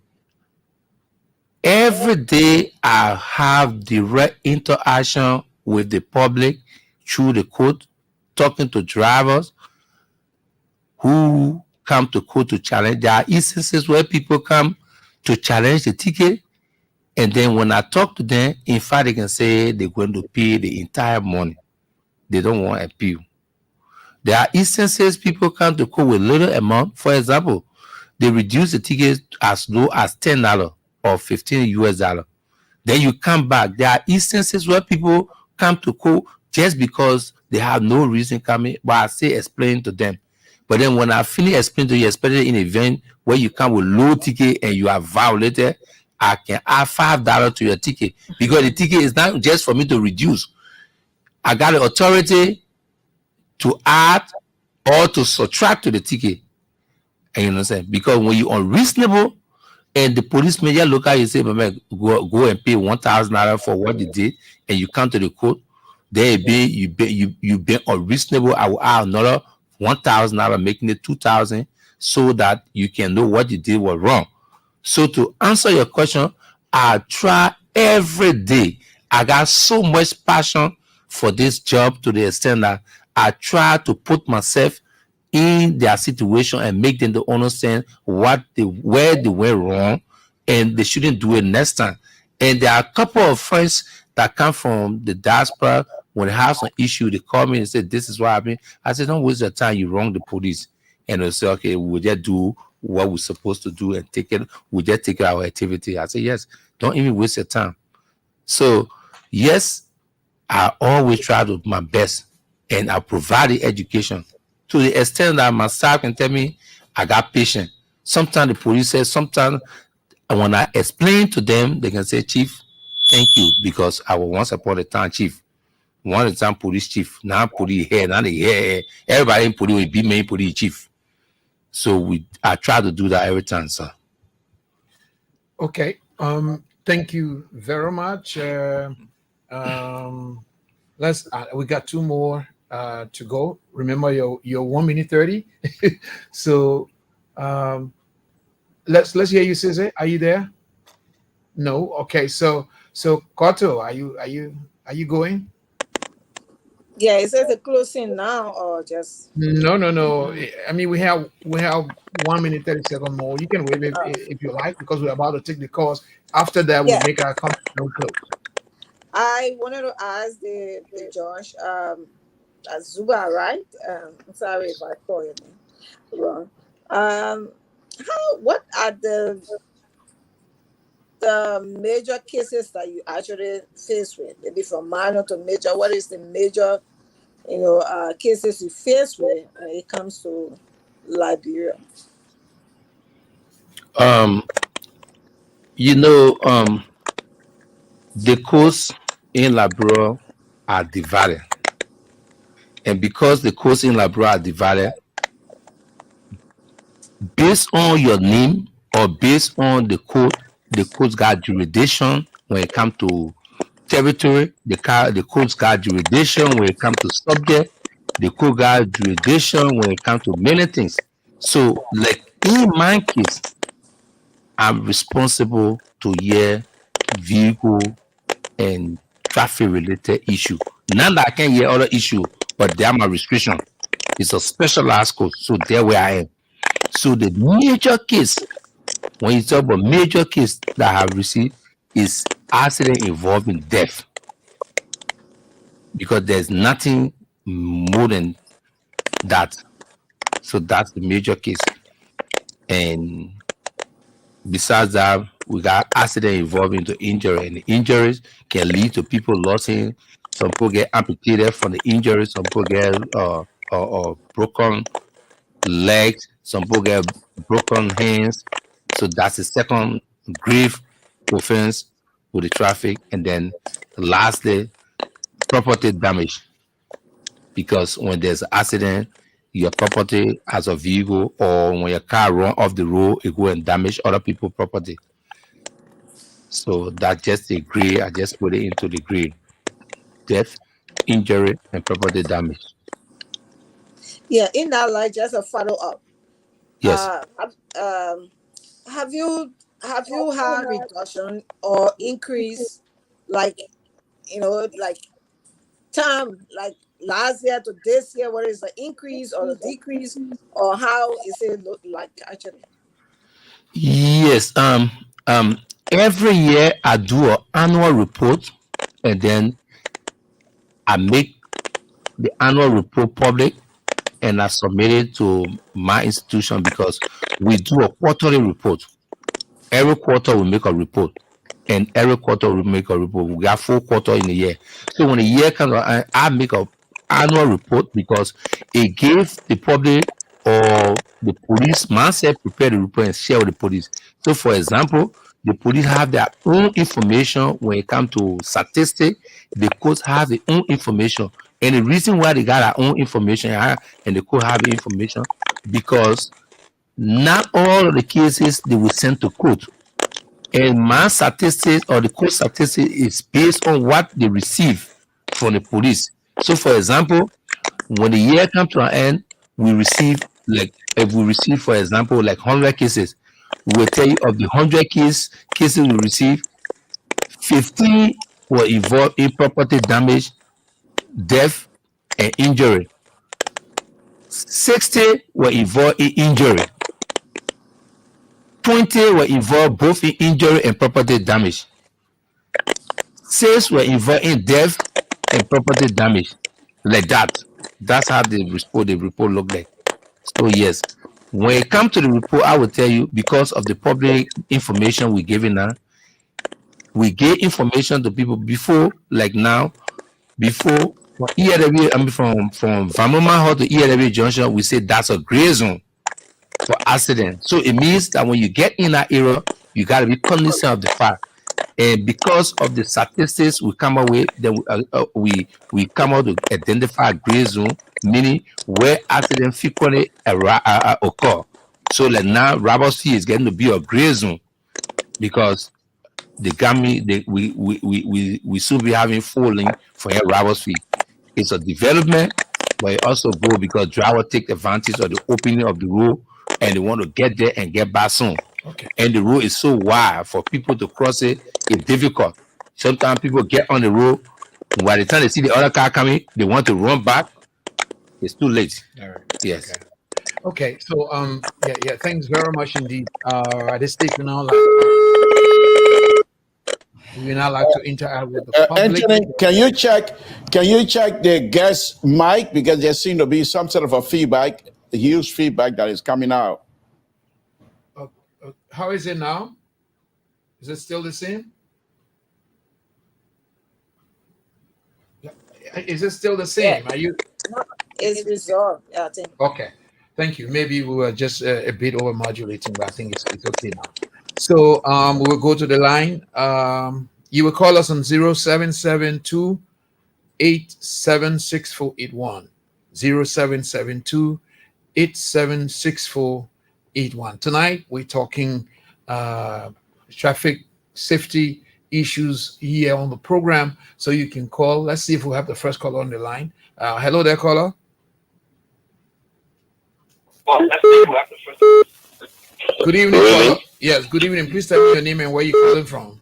every day I have direct interaction with the public through the court, talking to drivers who come to court to challenge. There are instances where people come to challenge the ticket, and then when I talk to them, in fact, they can say they're going to pay the entire money. They don't want appeal. There are instances people come to court with little amount. For example, they reduce the ticket as low as $10 or $15. Then you come back. There are instances where people come to court just because they have no reason coming, but I say explain to them. But then when I finish explaining to you, especially in an event where you come with low ticket and you are violated, I can add $5 to your ticket, because the ticket is not just for me to reduce. I got the authority to add or to subtract to the ticket. And you understand? Because when you're unreasonable, and the policeman just look at you and say, "Man, go and pay $1,000 for what you did," and you come to the court, there you be unreasonable. I will add another $1,000, making it 2,000, so that you can know what you did was wrong. So to answer your question, I try every day. I got so much passion for this job to the extent that I try to put myself in their situation and make them to understand where they went wrong, and they shouldn't do it next time. And there are a couple of friends that come from the diaspora. When they have some issue, they call me and say, "This is what happened." I said, "Don't waste your time. You wrong the police." And they say, "Okay, we'll just do what we're supposed to do and take it. We'll just take our activity." I say, "Yes, don't even waste your time." So, yes, I always try to do my best, and I provide the education to the extent that my staff can tell me I got patience. Sometimes the police says, sometimes when I explain to them, they can say, "Chief, thank you, because I was once upon a time chief. One of the time police chief, now police here, now they here. Everybody in police will be me police chief." So I try to do that every time, sir. Okay. Thank you very much. We got two more to go. Remember your 1 minute 30. So let's hear you, Cesar. Are you there? No. Okay. So Koto, are you going? Yeah, is it the closing now or just? No. I mean, we have 1 minute 30 seconds more. You can wait if you like, because we're about to take the calls. After that, we'll Yeah. make our comment. No close. I wanted to ask the Josh Zuba, right? I'm sorry if I call your name wrong. What are the major cases that you actually face with? Maybe from minor to major. What is the major, cases you face with when it comes to Liberia? The coasts in Liberia are divided, and because the coasts in Liberia are divided, based on your name or based on the coast got jurisdiction when it comes to territory. The coast got jurisdiction when it comes to subject. The coast got jurisdiction when it comes to many things. So, like in my case, I'm responsible to hear vehicle and traffic related issue. Not that I can't hear other issue, but they are my restriction. It's a specialized code, so there where I am. So the major case, when you talk about major case that I have received, is accident involving death, because there's nothing more than that. So that's the major case. And besides that, we got accident involving to injury, and the injuries can lead to people losing. Some people get amputated from the injuries. Some people get broken legs. Some people get broken hands. So that's the second grave offense with the traffic. And then lastly, property damage. Because when there's an accident, your property as a vehicle, or when your car run off the road, it go and damage other people's property. So that's just the grade. I just put it into the grade: death, injury, and property damage. Yeah, in that light, just a follow up. Yes. Have you had reduction or increase, like like time, like last year to this year? What is the increase or the decrease, or how is it look like actually? Yes. Every year I do an annual report, and then I make the annual report public, and I submit it to my institution, because we do a quarterly report. Every quarter we make a report, and every quarter we make a report. We got 4 quarters in a year. So when a year comes, I make a annual report, because it gives the public or the police myself prepare the report and share with the police. So for example, the police have their own information when it comes to statistics. The courts have their own information. And the reason why they got their own information and the court have information, because not all of the cases they will send to court. And my statistics or the court statistics is based on what they receive from the police. So, for example, when the year comes to an end, we receive, like, if we receive, for example, like 100 cases, we will tell you of the 100 cases we receive, 15 were involved in property damage, death, and injury. 60 were involved in injury. 20 were involved both in injury and property damage. 6 were involved in death and property damage. Like that. That's how the report looked like. So yes, when it comes to the report, I will tell you, because of the public information we're giving now, we gave information to people before, like now, before ELW, I mean from Vamoma Hall to ELW Junction, we say that's a gray zone for accident. So it means that when you get in that area, you got to be cognizant of the fact. And because of the statistics we come up with, then we come out to identify a gray zone, meaning where accidents frequently occur. So like now, Roberts Fee is getting to be a gray zone because the Grammy, we should be having full link for Roberts Fee. It's a development, but it also go because driver take advantage of the opening of the road and they want to get there and get back soon. Okay. And the road is so wide for people to cross it. It's difficult. Sometimes people get on the road, and by the time they see the other car coming, they want to run back. It's too late. All right. Yes. Okay. So yeah. Thanks very much indeed. At this stage, we now like to interact with the public. Anthony, can you check the guest mic, because there seems to be some sort of a feedback, a huge feedback that is coming out. How is it now? Is it still the same? Is it still the same? Yeah. Are you? No, it's resolved. Yeah, I think. Okay. Thank you. Maybe we were just a bit over modulating, but I think it's okay now. So we will go to the line. You will call us on 0772 876481. 0772 876481. Tonight we're talking traffic safety issues here on the program. So you can call. Let's see if we have the first caller on the line. Hello there, caller. Good evening, caller. Yes, good evening. Please tell me your name and where you're calling from.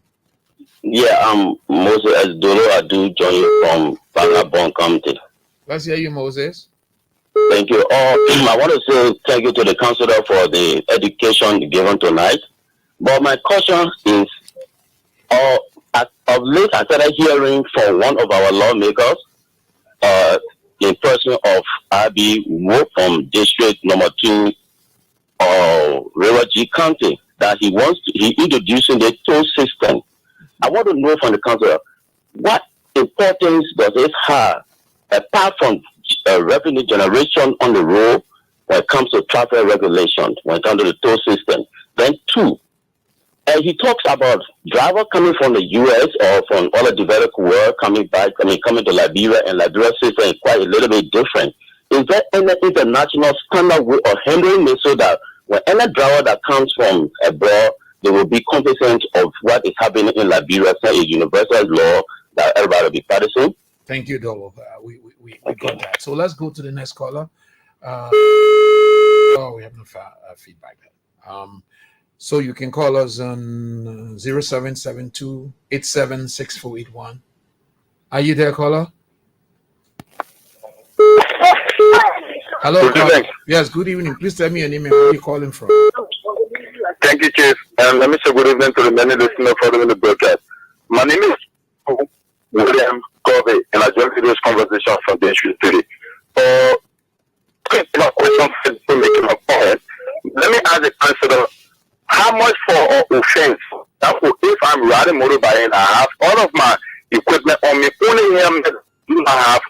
Yeah, I'm Moses Dolo. I do join you from Bangabon County. Let's hear you, Moses. Thank you. I want to say thank you to the counselor for the education given tonight. But my question is, of late I started hearing from one of our lawmakers, in person of Abi Wo from District Number 2, River G County, that he introducing the toll system. I want to know from the council, what importance does it have, apart from revenue generation on the road, when it comes to traffic regulation, when it comes to the toll system? Then 2, he talks about drivers coming from the U.S. or from all the developed world coming to Liberia, and Liberia system is quite a little bit different. Is there any international standard way of handling it so that when any driver that comes from abroad, they will be cognizant of what is happening in Liberia, say a universal law that everybody will be practicing? Thank you, Dolo. We got that. So let's go to the next caller. We have no feedback. So you can call us on 0772 876481. Are you there, caller? Hello, caller. Yes, good evening. Please tell me your name and where you're calling from. Thank you, Chief. And let me say good evening to the many listeners following the broadcast. My name is William Covey, and I joined today's conversation from the issue today. My question to make my point. Let me ask the answer. How much for offense? If I'm riding motorbike and I have all of my equipment on me, only him I have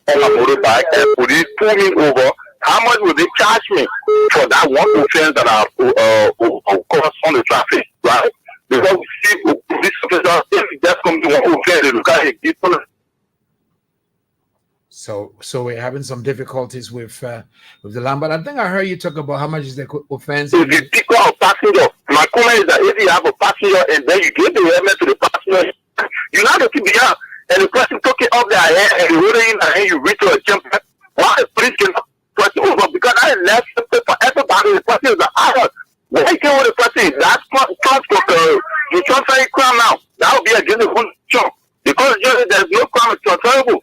on my motorbike, and police pull me over, how much will they charge me for that one offense that I've caused on the traffic, right? Because we see police officers, if it just comes to one offense, they look at it. So we're having some difficulties with the land, but I think I heard you talk about how much is the offense. If you pick up a passenger My comment is that if you have a passenger and then you give the helmet to the passenger, you have to keep the arm, and the person took it off their head and you hold it in their hand, you reach to a jump. Why the police cannot press it over? Because that is less simple for everybody. The person is an adult. When you get with the person, that's transport. You transfer a crime now. That would be against the constitution. Because there's no crime is transferable.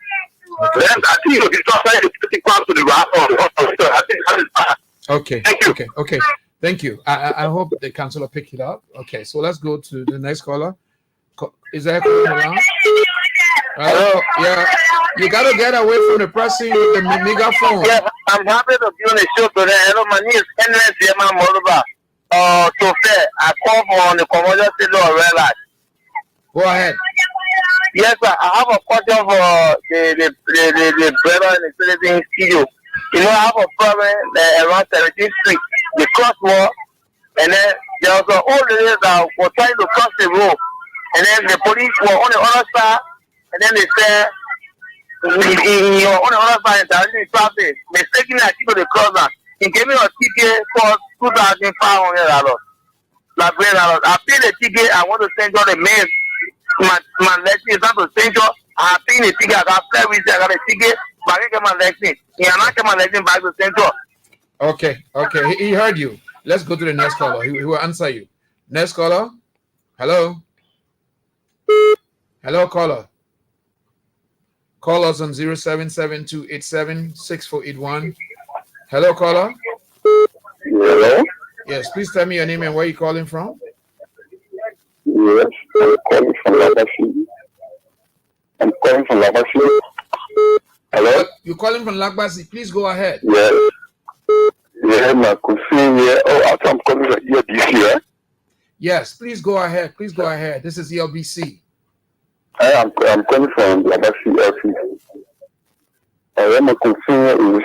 Then I think you transfer the crime to the officer. I think that is bad. Okay. Thank you. Okay. Thank you. I hope the councillor picked it up. Okay, so let's go to the next caller. Is there a caller around? Hello. Yeah. You gotta get away from the pressing with the megaphone. Yeah, I'm happy to be on the show today. Hello, my name is Henry Siema Moluba. So fair, I call for the commercial state law red light. Go ahead. Yes, sir. I have a question for the brother in the citizen studio. You know, I have a problem around 17th Street, the crosswalk, and then there was an old lady that was trying to cross the road, and then the police were on the other side, and then they said, you're on the other side, directing traffic, mistakenly I keep the crosser. He gave me a ticket for $2,500. I paid the ticket, I want to send you the mail. My lesson is not to send you. I paid the ticket, I got service, I got a ticket, but I didn't get my lesson. Yeah, I'm not getting my lesson back to send you. Okay. He heard you. Let's go to the next caller. He will answer you. Next caller. Hello. Hello, caller. Call us on 0772876481. Hello, caller. Hello? Yes, please tell me your name and where you're calling from. Yes, I'm calling from Labasi. Hello? You're calling from Lagbasi. Please go ahead. Yes. Yeah, my cousin here. Oh, after I'm calling from ELBC, yeah? Yes, please go ahead. This is ELBC. I'm calling from Labasi office. My concern is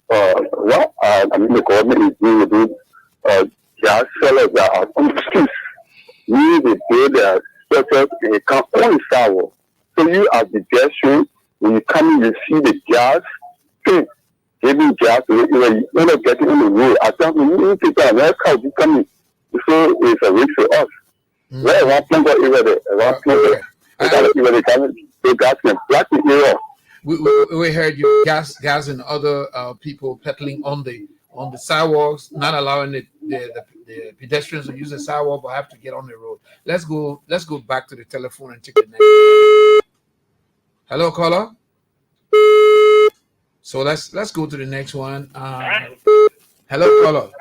what I mean the government is doing with gas sellers that are on the streets. We they pay their structures and they come on the sidewalk. So you as the pedestrian, when you come in, you see the gas, giving gas, you're not getting on the road. I think we need people in America to come in. So it's a risk for us. Where one plumber over there, one plumber, the gas and black area. We heard you gas and other people peddling on the sidewalks, not allowing the pedestrians to use the sidewalk but have to get on the road. Let's go back to the telephone and take the next. Hello, caller. So let's go to the next one. Hello, caller.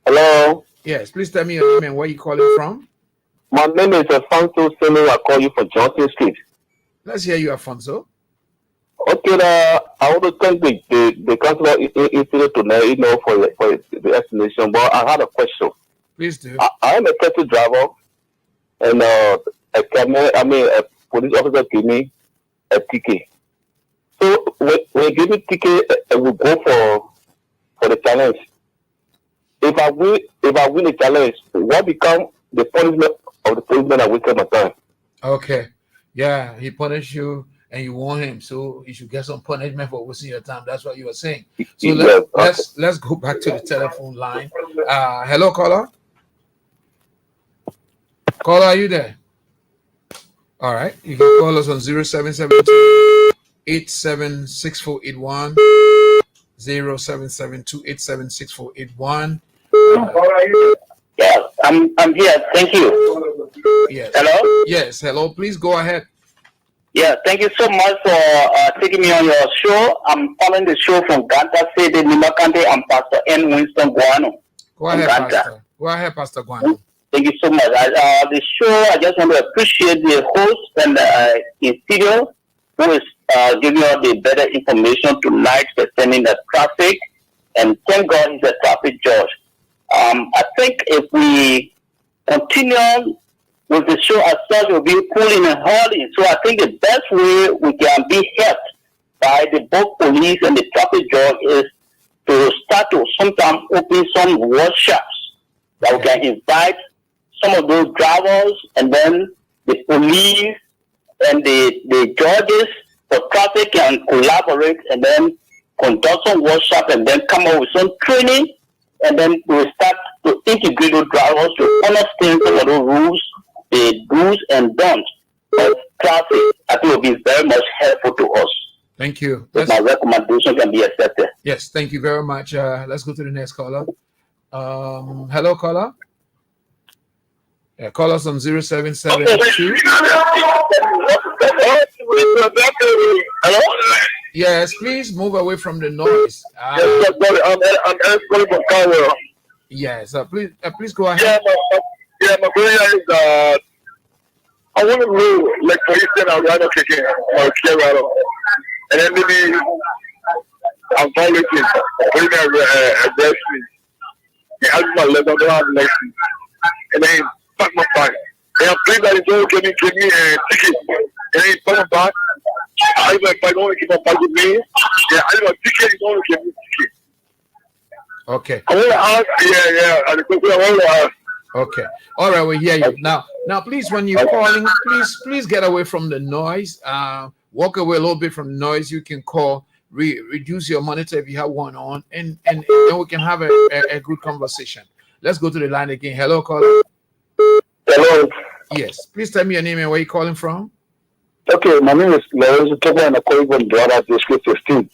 Hello. Yes, please tell me your name and where you calling from. My name is Alfonso Senu. I call you from Johnson Street. Let's hear you, Alfonso. Okay, I want to thank the councillor institute tonight, for the explanation. But I had a question. Please do. I am a taxi driver, and a police officer gave me a ticket. So when you give me ticket, I will go for the challenge. If I win the challenge, what become the punishment of the policeman that wasted my time? Okay. Yeah, he punished you and you want him, so you should get some punishment for wasting your time. That's what you were saying. So let's go back to the telephone line. Hello, caller. Caller, are you there? All right. You can call us on 0772-876481. 0772-876481. Yeah, I'm here. Thank you. Yes. Hello? Yes, hello. Please go ahead. Yeah, thank you so much for taking me on your show. I'm calling the show from Ganta City, Nimakante. I'm Pastor N. Winston Guano. Go ahead, Pastor Guano. Thank you so much. The show, I just want to appreciate the host and in studio who is giving us the better information tonight concerning the traffic. And thank God he's a traffic judge. I think if we continue with the show as such, we'll be pulling and hauling. So I think the best way we can be helped by the both police and the traffic judge is to start to sometimes open some workshops that we can invite some of those drivers and then the police and the judges for traffic can collaborate and then conduct some workshop and then come up with some training, and then we'll start to to integrate those drivers to understand some of those rules, the do's and don'ts of traffic. I think it will be very much helpful to us. Thank you. My recommendation can be accepted. Yes, thank you very much. Let's go to the next caller. Hello, caller. Yeah, call us on 0772. Hello? Yes, please move away from the noise. I'm calling from Cowell. Yes, please go ahead. My prayer is I want to know, like for instance, I'm rather kicking or Kerala, and then maybe I'm violating, putting a breast me. He has my leg, I don't have legs, and then he pack my bag. And I'm praying that he's going to give me a ticket, and then he pack my bag. If I don't keep my bag with me, yeah, I have a ticket, he's going to give me a ticket. Okay. I want to ask, and the question I want to ask. Okay. All right, we hear you. Now, please, when you're calling, please get away from the noise. Walk away a little bit from the noise. You can call, reduce your monitor if you have one on, and then we can have a good conversation. Let's go to the line again. Hello, caller. Hello. Yes. Please tell me your name and where you're calling from. Okay, my name is Lorenzo Tobo, and I'm calling from Brother District 15.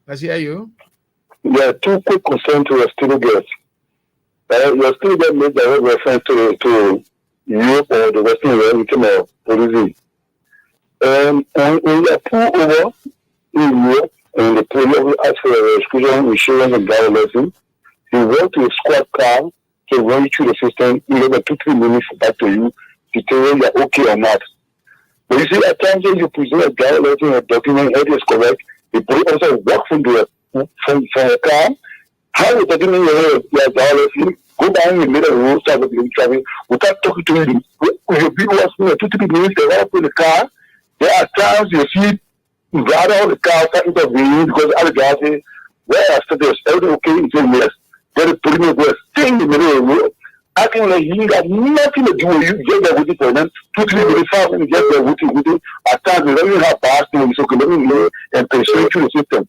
Let's hear you. Yeah, two quick concerns to your student guests. Your student made direct reference to Europe or the Western region of Bolivia. When you pull over in Europe and the police ask for a exclusion, insurance, and driver license, you want to a squad car to run you through the system in over 2-3 minutes back to you to tell you you're okay or not. But you see, at times when you present a driver license and a document, it is correct. The police also walk from the car. How the document your driver license, go down in the middle of the road, start with the traffic, without talking to him. When your people was 2-3 minutes, they walk in the car. There are times you see rather all the cars starting to be because other guys say, where are status? Everything okay? He said yes. Then the police was staying in the middle of the road, acting like he got nothing to do with you. Just there waiting for them. 2-3 minutes, 5 minutes, just there waiting. At times they don't even have bars to so can let me know and persuade through the system.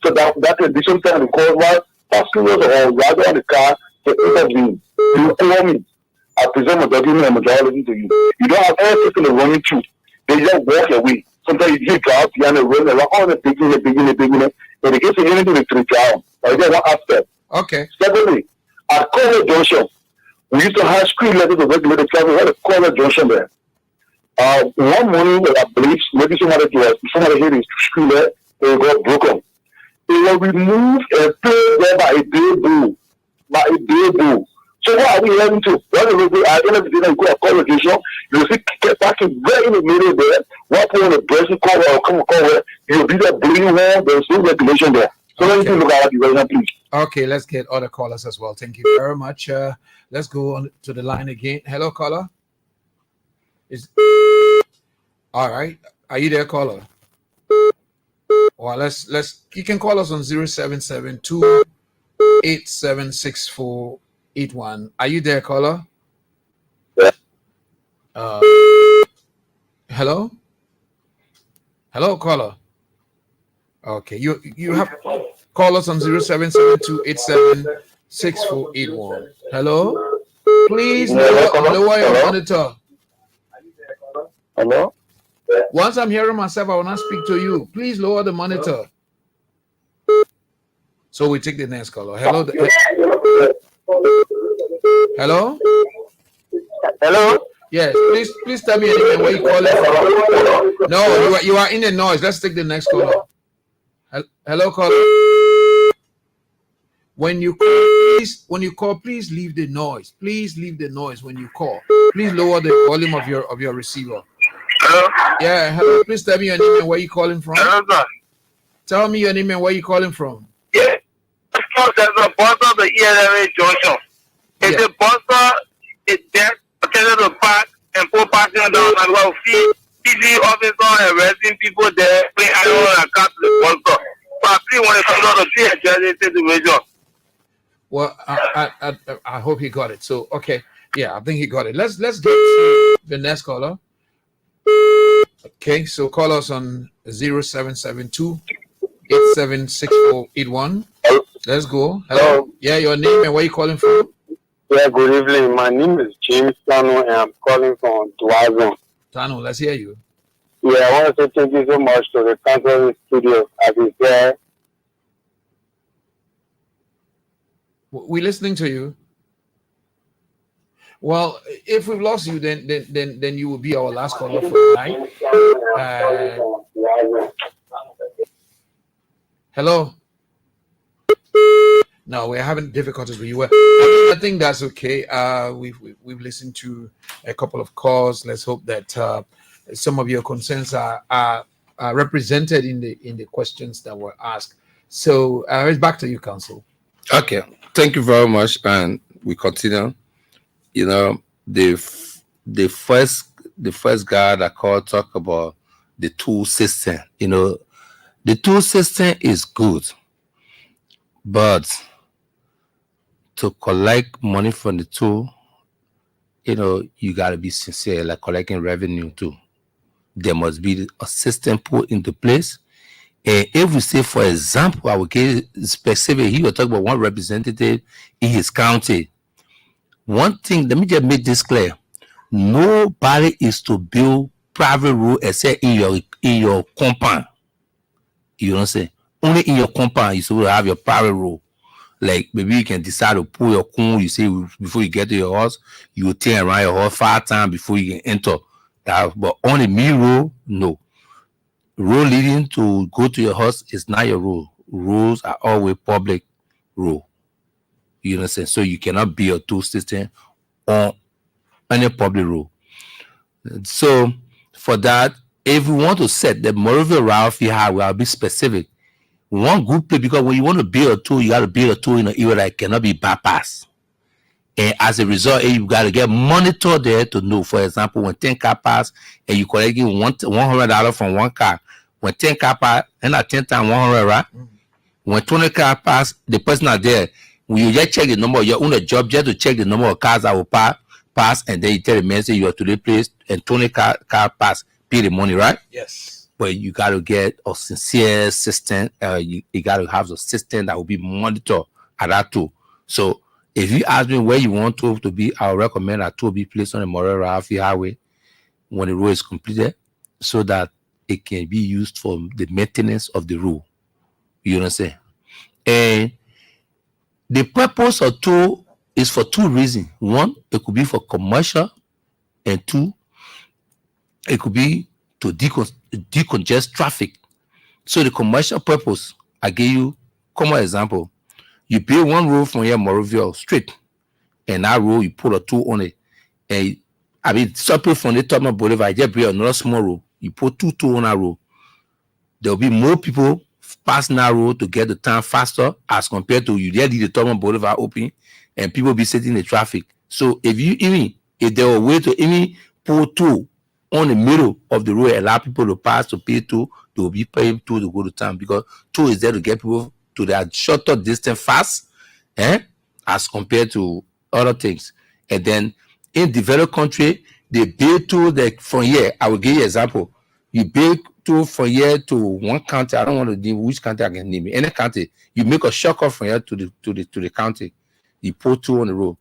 So that addition time the call was passengers or rather on the car to intervene. You call me. I present a document and majority to you. You don't have any people to run you through. They just walk away. Sometimes you get out behind the road and like, oh, the beginning. And they get to anything to trick out. I just one aspect. Okay. Secondly, at Corner Junction, we used to have screen letters to regulate the traffic. We had a Corner Junction there. One morning, I believe, maybe somebody hit his screen there, it got broken. It was removed and placed there by a day bull. So what are we heading to? At the end of the day, go to Corner Junction, you see parking right in the middle there. One point on the brazen cover or come where you'll be there bleeding hole. There's no regulation there. So let me look at the regulation, please. Okay, let's get other callers as well. Thank you very much. Let's go on to the line again. Hello, caller. All right. Are you there, caller? Well, let's. You can call us on 0772 876481. Are you there, caller? Hello, caller. Okay, you have call us on 0772 876481. Hello, please lower your monitor. Hello. Once I'm hearing myself, I will not speak to you. Please lower the monitor. So we take the next caller. Hello. Hello. Yes, please tell me your name and where you calling from. No, you are in the noise. Let's take the next caller. Hello, caller. When you call, please leave the noise. Please leave the noise when you call. Please lower the volume of your receiver. Hello? Yeah, hello. Please tell me your name and where you calling from. Hello, sir. Tell me your name and where you calling from. Yeah. There's a bus of the ELMA junction. If the bus is there, attended to park and put passengers down and well, PD officer arresting people there, pay annual account to the bus stop. So I please want to come out to see a judge situation. Well, I hope he got it. So okay, yeah, I think he got it. Let's get to the next caller. Okay, so call us on 0772 876481. Let's go. Hello. Yeah, your name and where you calling from? Yeah, good evening. My name is James Tano and I'm calling from Dwazon. Tano, let's hear you. Yeah, I want to say thank you so much to the Council Studio as is there. We're listening to you. Well, if we've lost you, then you will be our last caller for tonight. Hello. No, we're having difficulties with you. I think that's okay. We've listened to a couple of calls. Let's hope that some of your concerns are represented in the questions that were asked. So it's back to you, Council. Okay, thank you very much, and we continue. You know, the first guy that called talk about the tool system. You know, the tool system is good, but to collect money from the tool, you know, you gotta be sincere, like collecting revenue too. There must be a system put into place. And if we say, for example, I will get specific, he will talk about one representative in his county. One thing, let me just make this clear. Nobody is to build private road except in your compound. You know what I'm saying? Only in your compound you supposed to have your private road. Like maybe you can decide to pull your coon, you say before you get to your house, you will turn around your horse 5 times before you can enter. But on the main road, no. Road leading to go to your house is not your road. Roads are always public road. You know what I'm saying? So you cannot build a tool system on any public road. So for that, if we want to set the Monrovia route highway, I'll be specific. One good place, because when you want to build a tool, you got to build a tool in an area that cannot be bypassed. And as a result, you got to get monitored there to know. For example, when 10 car pass and you collecting $100 from one car, when 10 car pass, and at 10 times 100, right? Mm-hmm. When 20 car pass, the person are there. When you just check the number, you're on a job just to check the number of cars that will pass, and then you tell the man say you are to the place and 20 car pass, pay the money, right? Yes. But you got to get a sincere system. You got to have a system that will be monitored at that too. So if you ask me where you want to be, I'll recommend that tool be placed on the Monrovia highway when the road is completed, so that it can be used for the maintenance of the road. You understand? And the purpose of tool is for 2 reasons. 1, it could be for commercial, and 2, it could be to decongest traffic. So the commercial purpose, I give you common example. You build one road from here, Monrovia straight, and that road you put a tool on it. And I mean, separate from the Tubman Boulevard, just build another small road. You put 2 tools on that road. There will be more people passing that road to get the town faster as compared to you just leave the Tubman Boulevard open and people be sitting in the traffic. So if there were a way to even put 2 on the middle of the road, allow people to pass to pay 2, they will be paying 2 to go to town, because 2 is there to get people to their shorter distance fast, as compared to other things. And then in developed country, they build 2 that from here. I will give you an example. You build 2 from here to one county. I don't want to name which county I can name it. Any county, you make a shortcut from here to the county. You put 2 on the road.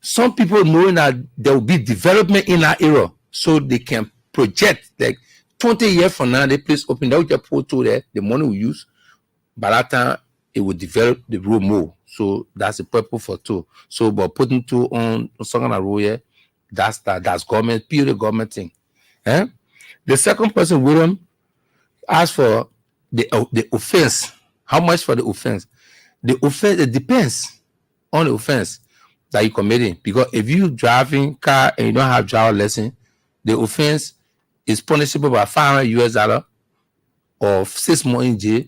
Some people knowing that there will be development in that area, so they can project like 20 years from now, the place open, they will just put 2 there, the money we use. By that time, it will develop the road more. So that's the purpose for 2. So, but putting 2 on some kind of road here, that's government, pure government thing. The second person, William, asked for the offense. How much for the offense? The offense, it depends on the offense that you're committing. Because if you driving car and you don't have driver lesson, the offense is punishable by $500 or 6 months in jail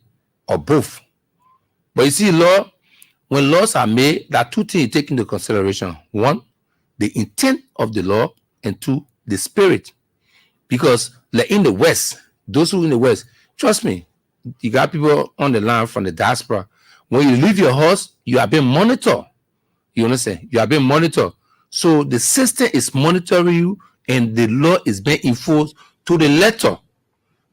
or both. But you see, when laws are made, there are 2 things you take into consideration. 1, the intent of the law, and 2, the spirit. Because like in the West, those who in the West, trust me, you got people on the line from the diaspora. When you leave your house, you are being monitored. You understand? You are being monitored. So the system is monitoring you, and the law is being enforced to the letter.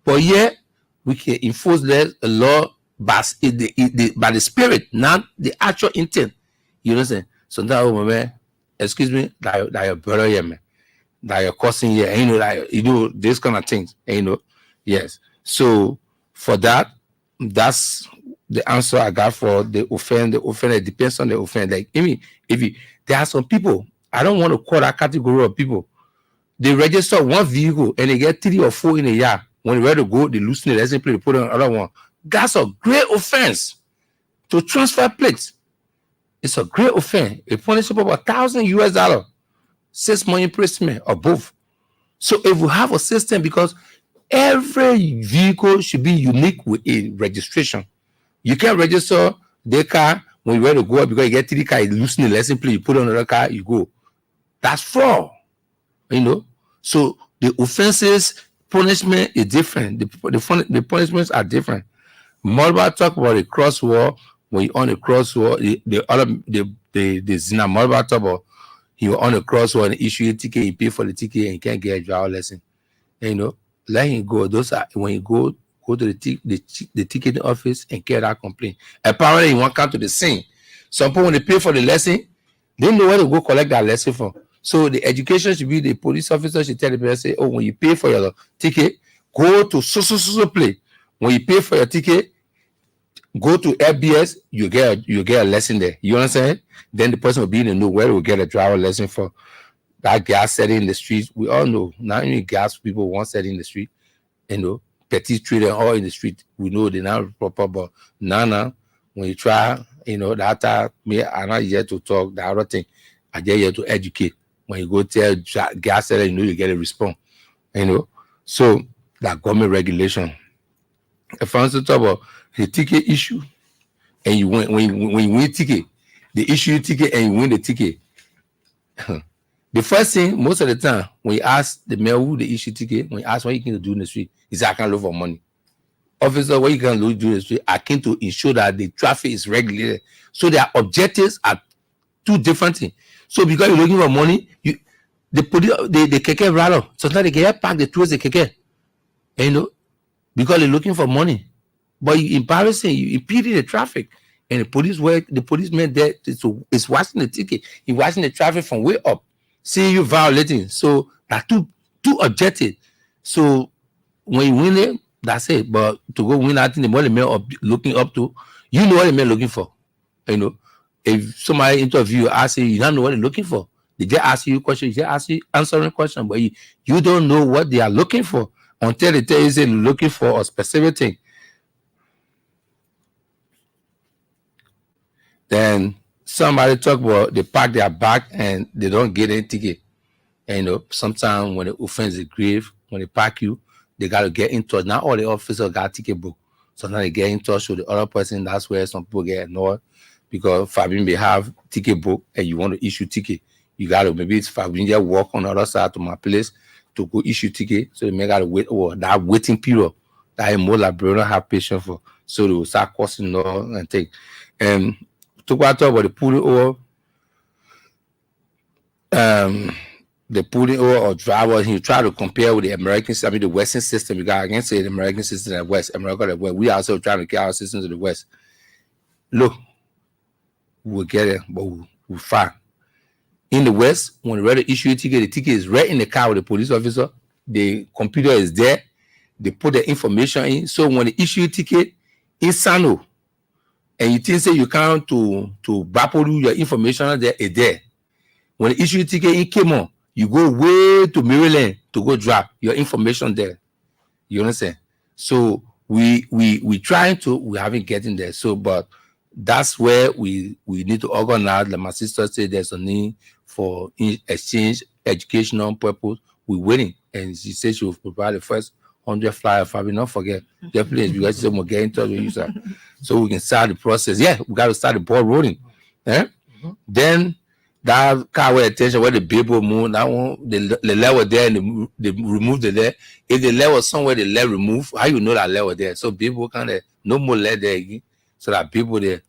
But yet, we can enforce the law by the spirit, not the actual intent. You understand? So that man, excuse me, that your brother here, man, that your cousin here, and, this kind of things, and, yes. So for that, that's the answer I got for the offense. The offense, it depends on the offense. Like, there are some people, I don't want to call that category of people. They register one vehicle and they get 3 or 4 in a year. When they're ready to go, they loosen the license plate, they put on another one. That's a great offense. To transfer plates, it's a great offense. A punishable of $1,000 US, 6 months imprisonment or both. So if we have a system, because every vehicle should be unique with a registration. You can't register the car when you're ready to go because you get 3 cars, you loosen the license plate, you put on another car, you go. That's fraud. So the offenses punishment is different. The punishments are different. Mulbah talk about the crosswalk. When you're on the crosswalk, the Zina Mulbah talk about you're on the crosswalk and issue a ticket, you pay for the ticket and you can't get a driver lesson. Let him go. Those are when you go to the ticketing office and get that complaint. Apparently, you won't come to the scene. Some people, when they pay for the lesson, they know where to go collect that lesson from. So the education should be the police officer should tell the person, say, oh, when you pay for your ticket, go to so place. When you pay for your ticket, go to FBS, you get a lesson there. You understand? Then the person will be in the know where to get a driver lesson for. That gas setting in the streets, we all know. Not only gas people want setting in the street, petty trader all in the street. We know they're not proper, but now, when you try, that me, I'm not here to talk, the other thing, I'm just here to educate. When you go tell gas seller, you get a response. So that government regulation. If I want to talk about the ticket issue, and you win when you win ticket, they issue ticket and you win the ticket. The first thing, most of the time, when you ask the mayor who they issue ticket, when you ask what you can do in the street, he said, I can't look for money. Officer, what you can do in the street, I came to ensure that the traffic is regulated. So their objectives are 2 different things. So because you're looking for money, the keke rattle. Sometimes they get parked, they towards the keke. Because they're looking for money. But you embarrassing, you impeding the traffic. And the policeman there is watching the ticket. He's watching the traffic from way up, seeing you violating. So that's two objectives. So when you win it, that's it. But to go win that thing, the more the man looking up to, you know what the man looking for. If somebody interview you, ask you, you don't know what they're looking for. They just ask you a question, you just ask you answering question, but you don't know what they are looking for until they tell you they're looking for a specific thing. Then somebody talk about they park their back and they don't get any ticket. And sometimes when the offense is grave, when they park you, they got to get in touch. Not all the officers got ticket book. Sometimes they get in touch with the other person. That's where some people get annoyed. Because Fabian may have ticket book and you want to issue ticket. You got to, maybe it's Fabian just walk on the other side to my place to go issue ticket. So they may got to wait, or that waiting period that more librarian have patience for. So they will start costing law and take. And to talk about the pulling over, the pulling over or driver, he try to compare with the American system, the Western system. You got, I can say the American system and West, America the West. We are also trying to get our system to the West. Look, we'll get it, but we'll find. In the West, when they ready to issue a ticket, the ticket is right in the car with the police officer. The computer is there. They put the information in. So when they issue a ticket in Sano, and you think say you come to Bapolu, your information there is there. When they issue a ticket in Kemo, you go way to Maryland to go drop your information there. You understand? So we trying to, we haven't getting there. So, but that's where we need to organize. Like my sister said, there's a need for exchange, educational purpose. We're waiting, and she said she will provide the first 100 flyers. I will not forget the place because she said we'll get in touch with you, sir, so we can start the process. Yeah, we got to start the ball rolling. Then that car with attention where the people move. That one, the level there, and they remove the level. If the level somewhere, the level remove. How you know that level there? So people kind of no more level there again. So that people there.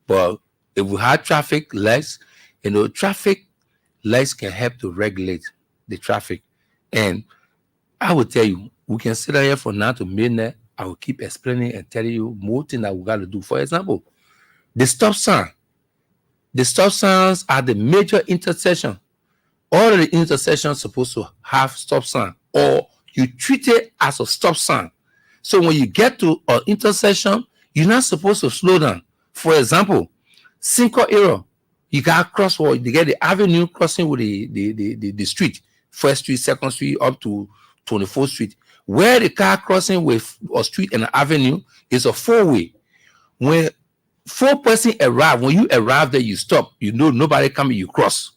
But if we have traffic lights, traffic lights can help to regulate the traffic. And I will tell you, we can sit here from now to midnight. I will keep explaining and telling you more things that we got to do. For example, the stop sign. The stop signs are the major intersection. All of the intersections supposed to have stop sign, or you treat it as a stop sign. So when you get to an intersection, you're not supposed to slow down. For example, Cinco area, you got crosswalk, you get the avenue crossing with the street, First Street, Second Street, up to 24th Street. Where the car crossing with a street and an avenue is a four-way. When four person arrive, when you arrive there, you stop. You know nobody coming, you cross.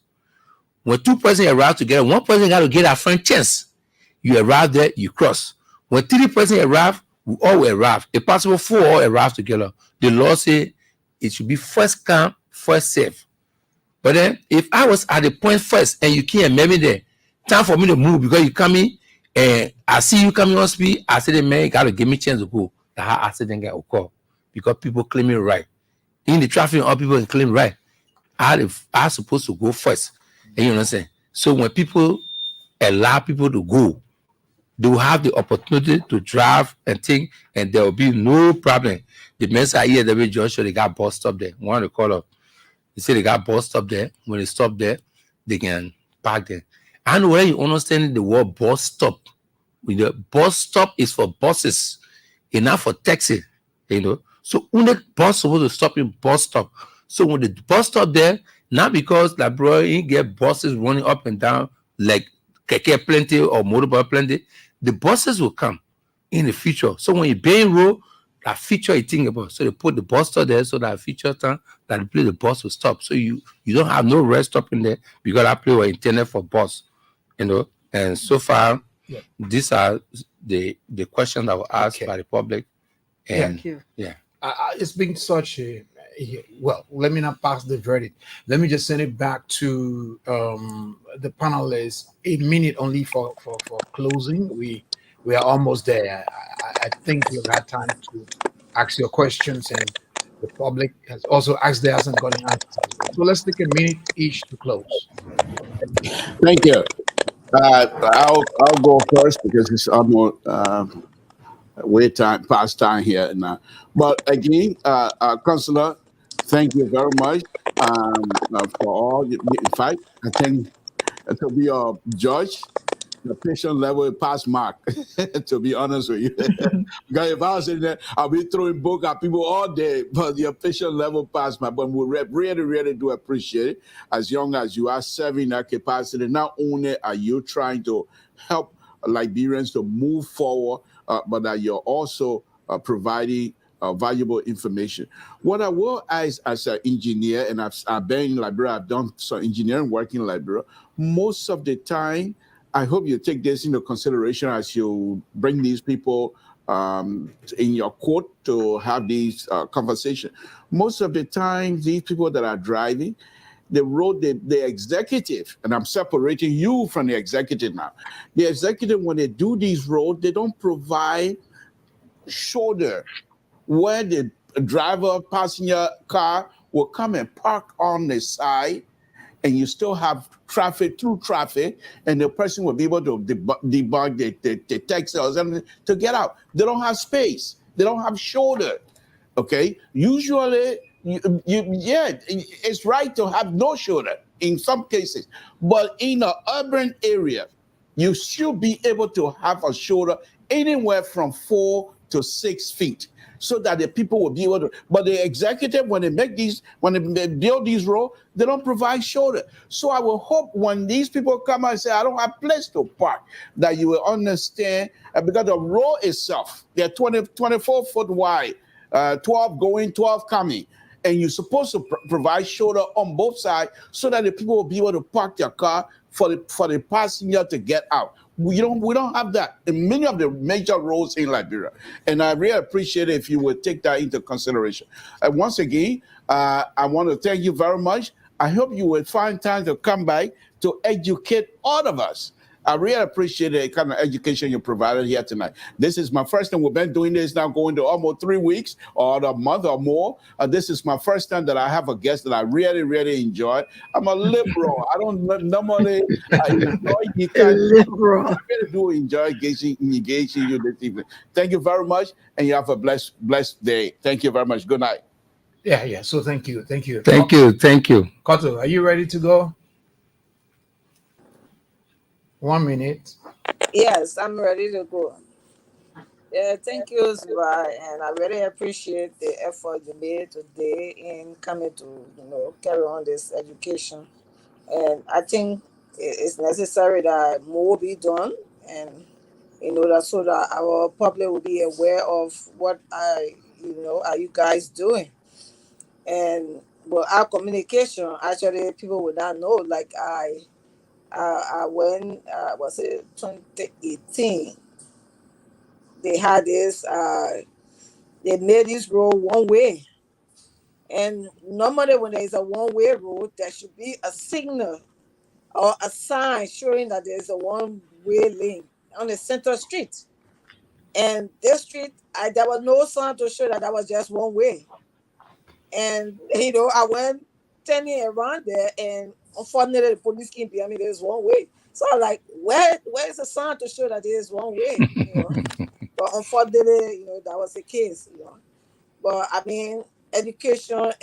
When two persons arrive together, one person got to get a friend chance. You arrive there, you cross. When three persons arrive, we all will arrive. If possible, four all arrive together. The law say it should be first come, first serve. But then, if I was at the point first and you can't meet me there, time for me to move because you coming and I see you coming on speed, I say, man, you got to give me a chance to go. The how accident get occur because people claiming right. In the traffic, all people can claim right. I supposed to go first. And you know what I'm saying? So when people allow people to go, they will have the opportunity to drive and think, and there will be no problem. The men's are here, the Joshua, they got bus stop there. One of the call up. They say they got bus stop there. When they stop there, they can park there. And where you understand the word bus stop, the bus stop is for buses, it's not for taxi, you know. So when the bus supposed to stop in bus stop. So when the bus stop there, not because like bro, you get buses running up and down like keke plenty or motorbike plenty, the buses will come in the future. So when you pay road, that feature you think about. So they put the bus stop there so that feature time that the bus will stop. So you don't have no rest stop in there because that place was intended for bus, you know. And so far, these are the questions that were asked by the public. And Thank you. Yeah. It's been such a well. Let me not pass the verdict. Let me just send it back to the panelists. A minute only for closing. We are almost there. I think you've had time to ask your questions, and the public has also asked theirs and gotten answers. So let's take a minute each to close. Thank you. I'll go first because it's almost way past time here now. But again, Councillor, thank you very much for all. In fact, I think to be a judge, the patient level is past mark. To be honest with you, because if I was in there, I'll be throwing book at people all day. But your patient level past mark. But we really do appreciate it. As young as you are serving that capacity, not only are you trying to help Liberians to move forward, but that you're also providing valuable information. What I will as an engineer, and I've been in Liberia, I've done some engineering work in Liberia. Most of the time, I hope you take this into consideration as you bring these people in your court to have these conversations. Most of the time, these people that are driving, the road, the executive, and I'm separating you from the executive now. The executive, when they do these roads, they don't provide shoulder where the driver, passenger car will come and park on the side, and you still have traffic, and the person will be able to debug the text or something to get out. They don't have space. They don't have shoulder. Okay? Usually, it's right to have no shoulder in some cases. But in an urban area, you should be able to have a shoulder anywhere from 4 to 6 feet, so that the people will be able to. But the executive, when they build these roads, they don't provide shoulder. So I will hope when these people come out and say, I don't have place to park, that you will understand, because the road itself, they're 24 foot wide, 12 going, 12 coming. And you're supposed to provide shoulder on both sides so that the people will be able to park their car for the passenger to get out. We don't have that in many of the major roads in Liberia. And I really appreciate it if you would take that into consideration. Once again, I want to thank you very much. I hope you will find time to come back to educate all of us. I really appreciate the kind of education you provided here tonight. This is my first time. We've been doing this now going to almost 3 weeks or a month or more. This is my first time that I have a guest that I really, really enjoy. I'm a liberal. I don't normally enjoy you guys. Liberal. I really do enjoy engaging you this evening. Thank you very much, and you have a blessed day. Thank you very much. Good night. Yeah. So thank you. Thank you. Koto, are you ready to go? 1 minute. Yes, I'm ready to go. Yeah, thank you, Zubai, and I really appreciate the effort you made today in coming to, carry on this education. And I think it's necessary that more be done, and that so that our public will be aware of what are you guys doing. And well, our communication actually people would not know. Like I went was it 2018? They had this. They made this road one way, and normally when there is a one way road, there should be a signal or a sign showing that there is a one way lane on the center street. And this street, there was no sign to show that was just one way. And I went turning around there, and unfortunately, the police came behind me. There's one way, so I'm like, where is the sign to show that there is one way? But unfortunately, that was the case. But I mean, education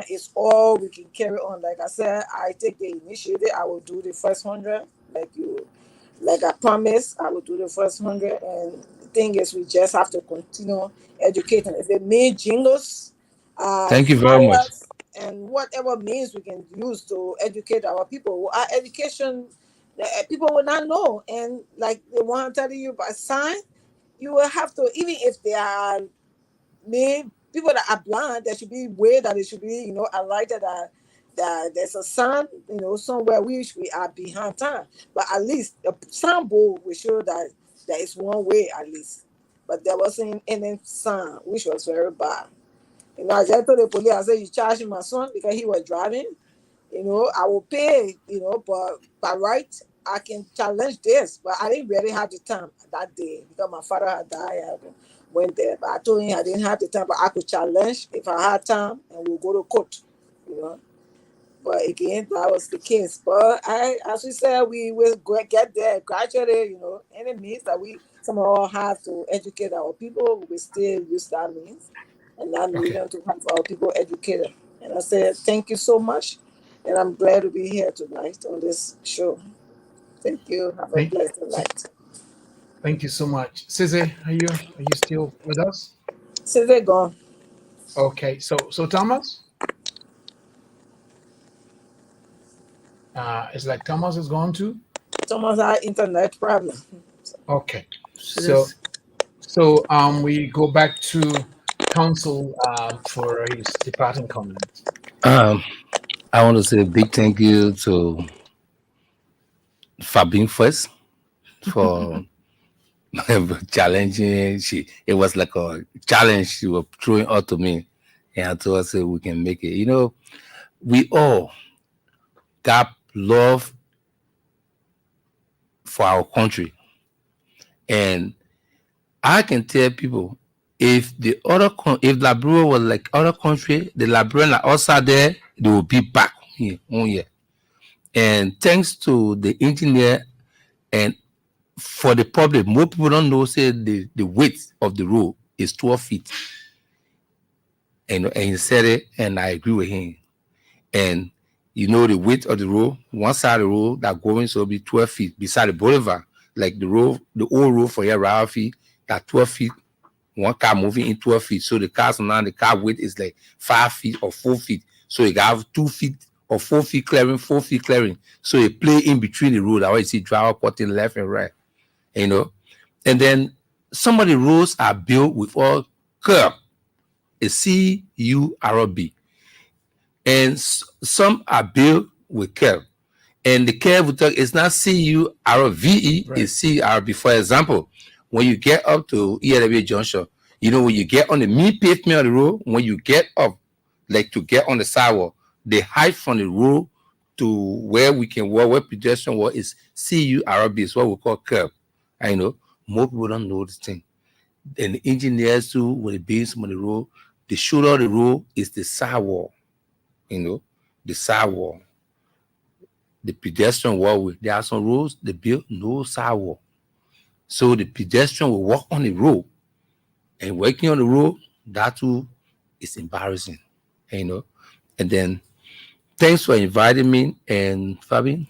is all we can carry on. Like I said, I take the initiative. I will do the first 100, like I promised. I will do the first 100. And the thing is, we just have to continue educating. If it means jingles, Thank you very much. flyers, and whatever means we can use to educate our people. Our education, people will not know. And like they want to tell you by sign, you will have to, even if they are people that are blind, there should be way that it should be, highlighted that there's a sign, somewhere which we are behind time. But at least the signboard will show that there is one way at least. But there wasn't any sign, which was very bad. I just told the police, I said, you charging my son because he was driving. I will pay, but by right, I can challenge this. But I didn't really have the time that day because my father had died. I went there. But I told him I didn't have the time, but I could challenge if I had time, and we'll go to court. But again, that was the case. But as we said, we will get there gradually, any means that we somehow have to educate our people, we still use that means. And that medium to have our people educated. And I said, thank you so much. And I'm glad to be here tonight on this show. Thank you. Have a blessed night. Thank you so much. Cisse, are you still with us? Cisse gone. Okay, so Thomas? It's like Thomas is gone too? Thomas had internet problem. Okay. So we go back to council for his departing comment. I want to say a big thank you to Fabian first for challenging. It was like a challenge she was throwing out to me, and I told her, say, we can make it. We all got love for our country, and I can tell people, if Liberia was like other country, the Liberians are outside there, they will be back here. And thanks to the engineer, and for the public, more people don't know, say the width of the road is 12 feet. And he said it, and I agree with him. And the width of the road, one side of the road that going so be 12 feet beside the boulevard, like the old road for here, Rafi, that 12 feet. One car moving in 12 feet. So the car width is like 5 feet or 4 feet. So you have 2 feet or 4 feet clearing, 4 feet clearing. So you play in between the road. I always see driver cutting left and right. And then some of the roads are built with all curb, a C-U-R-B. And some are built with curb. And the curve we talk is not C-U-R-V-E, it's C-R-B. For example, when you get up to ELW Junction, when you get on the main pavement of the road, when you get up, like to get on the sidewalk, the height from the road to where we can walk, where pedestrian walk, is C-U-R-B, is what we call curb. I know more people don't know this thing. And the engineers too, when they build some of the road, the shoulder of the road is the sidewalk. The sidewalk. The pedestrian walkway. There are some roads they build no sidewalk. So the pedestrian will walk on the road. And working on the road, that too is embarrassing. And then thanks for inviting me. And Fabian,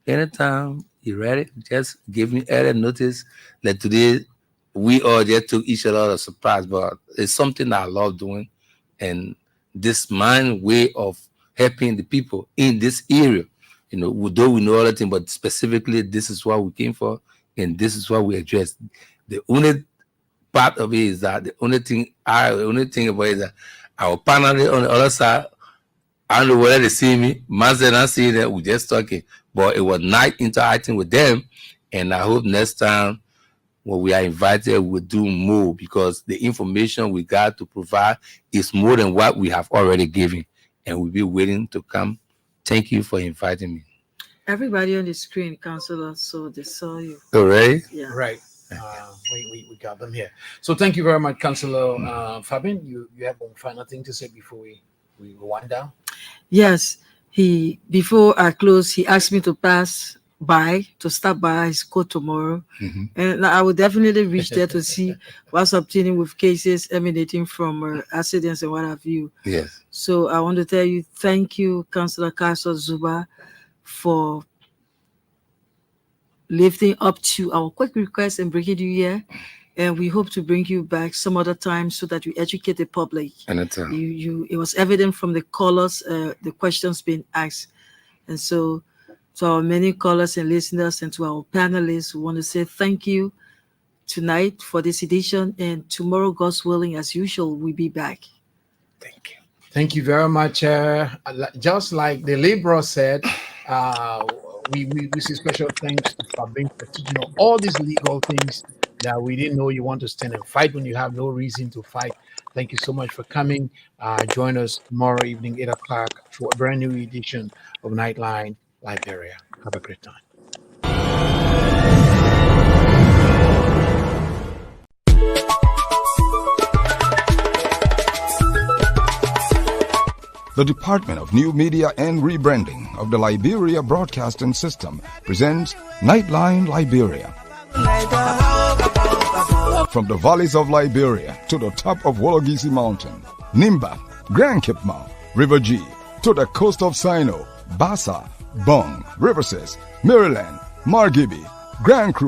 anytime you're ready, just give me early notice. Like today, we all just took each other a surprise, but it's something that I love doing. And this mind way of helping the people in this area, though we know other things, but specifically, this is what we came for, and this is what we address. The only part of it is that the only thing about it is that our panel on the other side, I don't know whether they see me. Master not see that we're just talking, but it was nice interacting with them. And I hope next time when we are invited, we'll do more, because the information we got to provide is more than what we have already given. And we'll be waiting to come. Thank you for inviting me. Everybody on the screen, Councillor, so they saw you. All right. Yeah. Right. We got them here. So thank you very much, Councillor Fabian. You have one final thing to say before we wind down? Yes. Before I close, he asked me to stop by his court tomorrow. Mm-hmm. And I will definitely reach there to see what's obtaining with cases emanating from accidents and what have you. Yes. So I want to tell you, thank you, Councillor Kaso Zuba, for lifting up to our quick request and bringing you here. And we hope to bring you back some other time so that you educate the public. Anytime. It was evident from the callers, the questions being asked. And so to our many callers and listeners and to our panelists, we want to say thank you tonight for this edition. And tomorrow, God's willing, as usual, we'll be back. Thank you. Thank you very much. Just like the Libra said, we say special thanks for being for teaching all these legal things that we didn't know you want to stand and fight when you have no reason to fight. Thank you so much for coming. Join us tomorrow evening, 8 o'clock, for a brand new edition of Nightline Liberia. Have a great time. The Department of New Media and Rebranding of the Liberia Broadcasting System presents Nightline Liberia. From the valleys of Liberia to the top of Wologisi Mountain, Nimba, Grand Kipma, River G, to the coast of Sino, Bassa, Bong, Riverses, Maryland, Margibi, Grand Crew,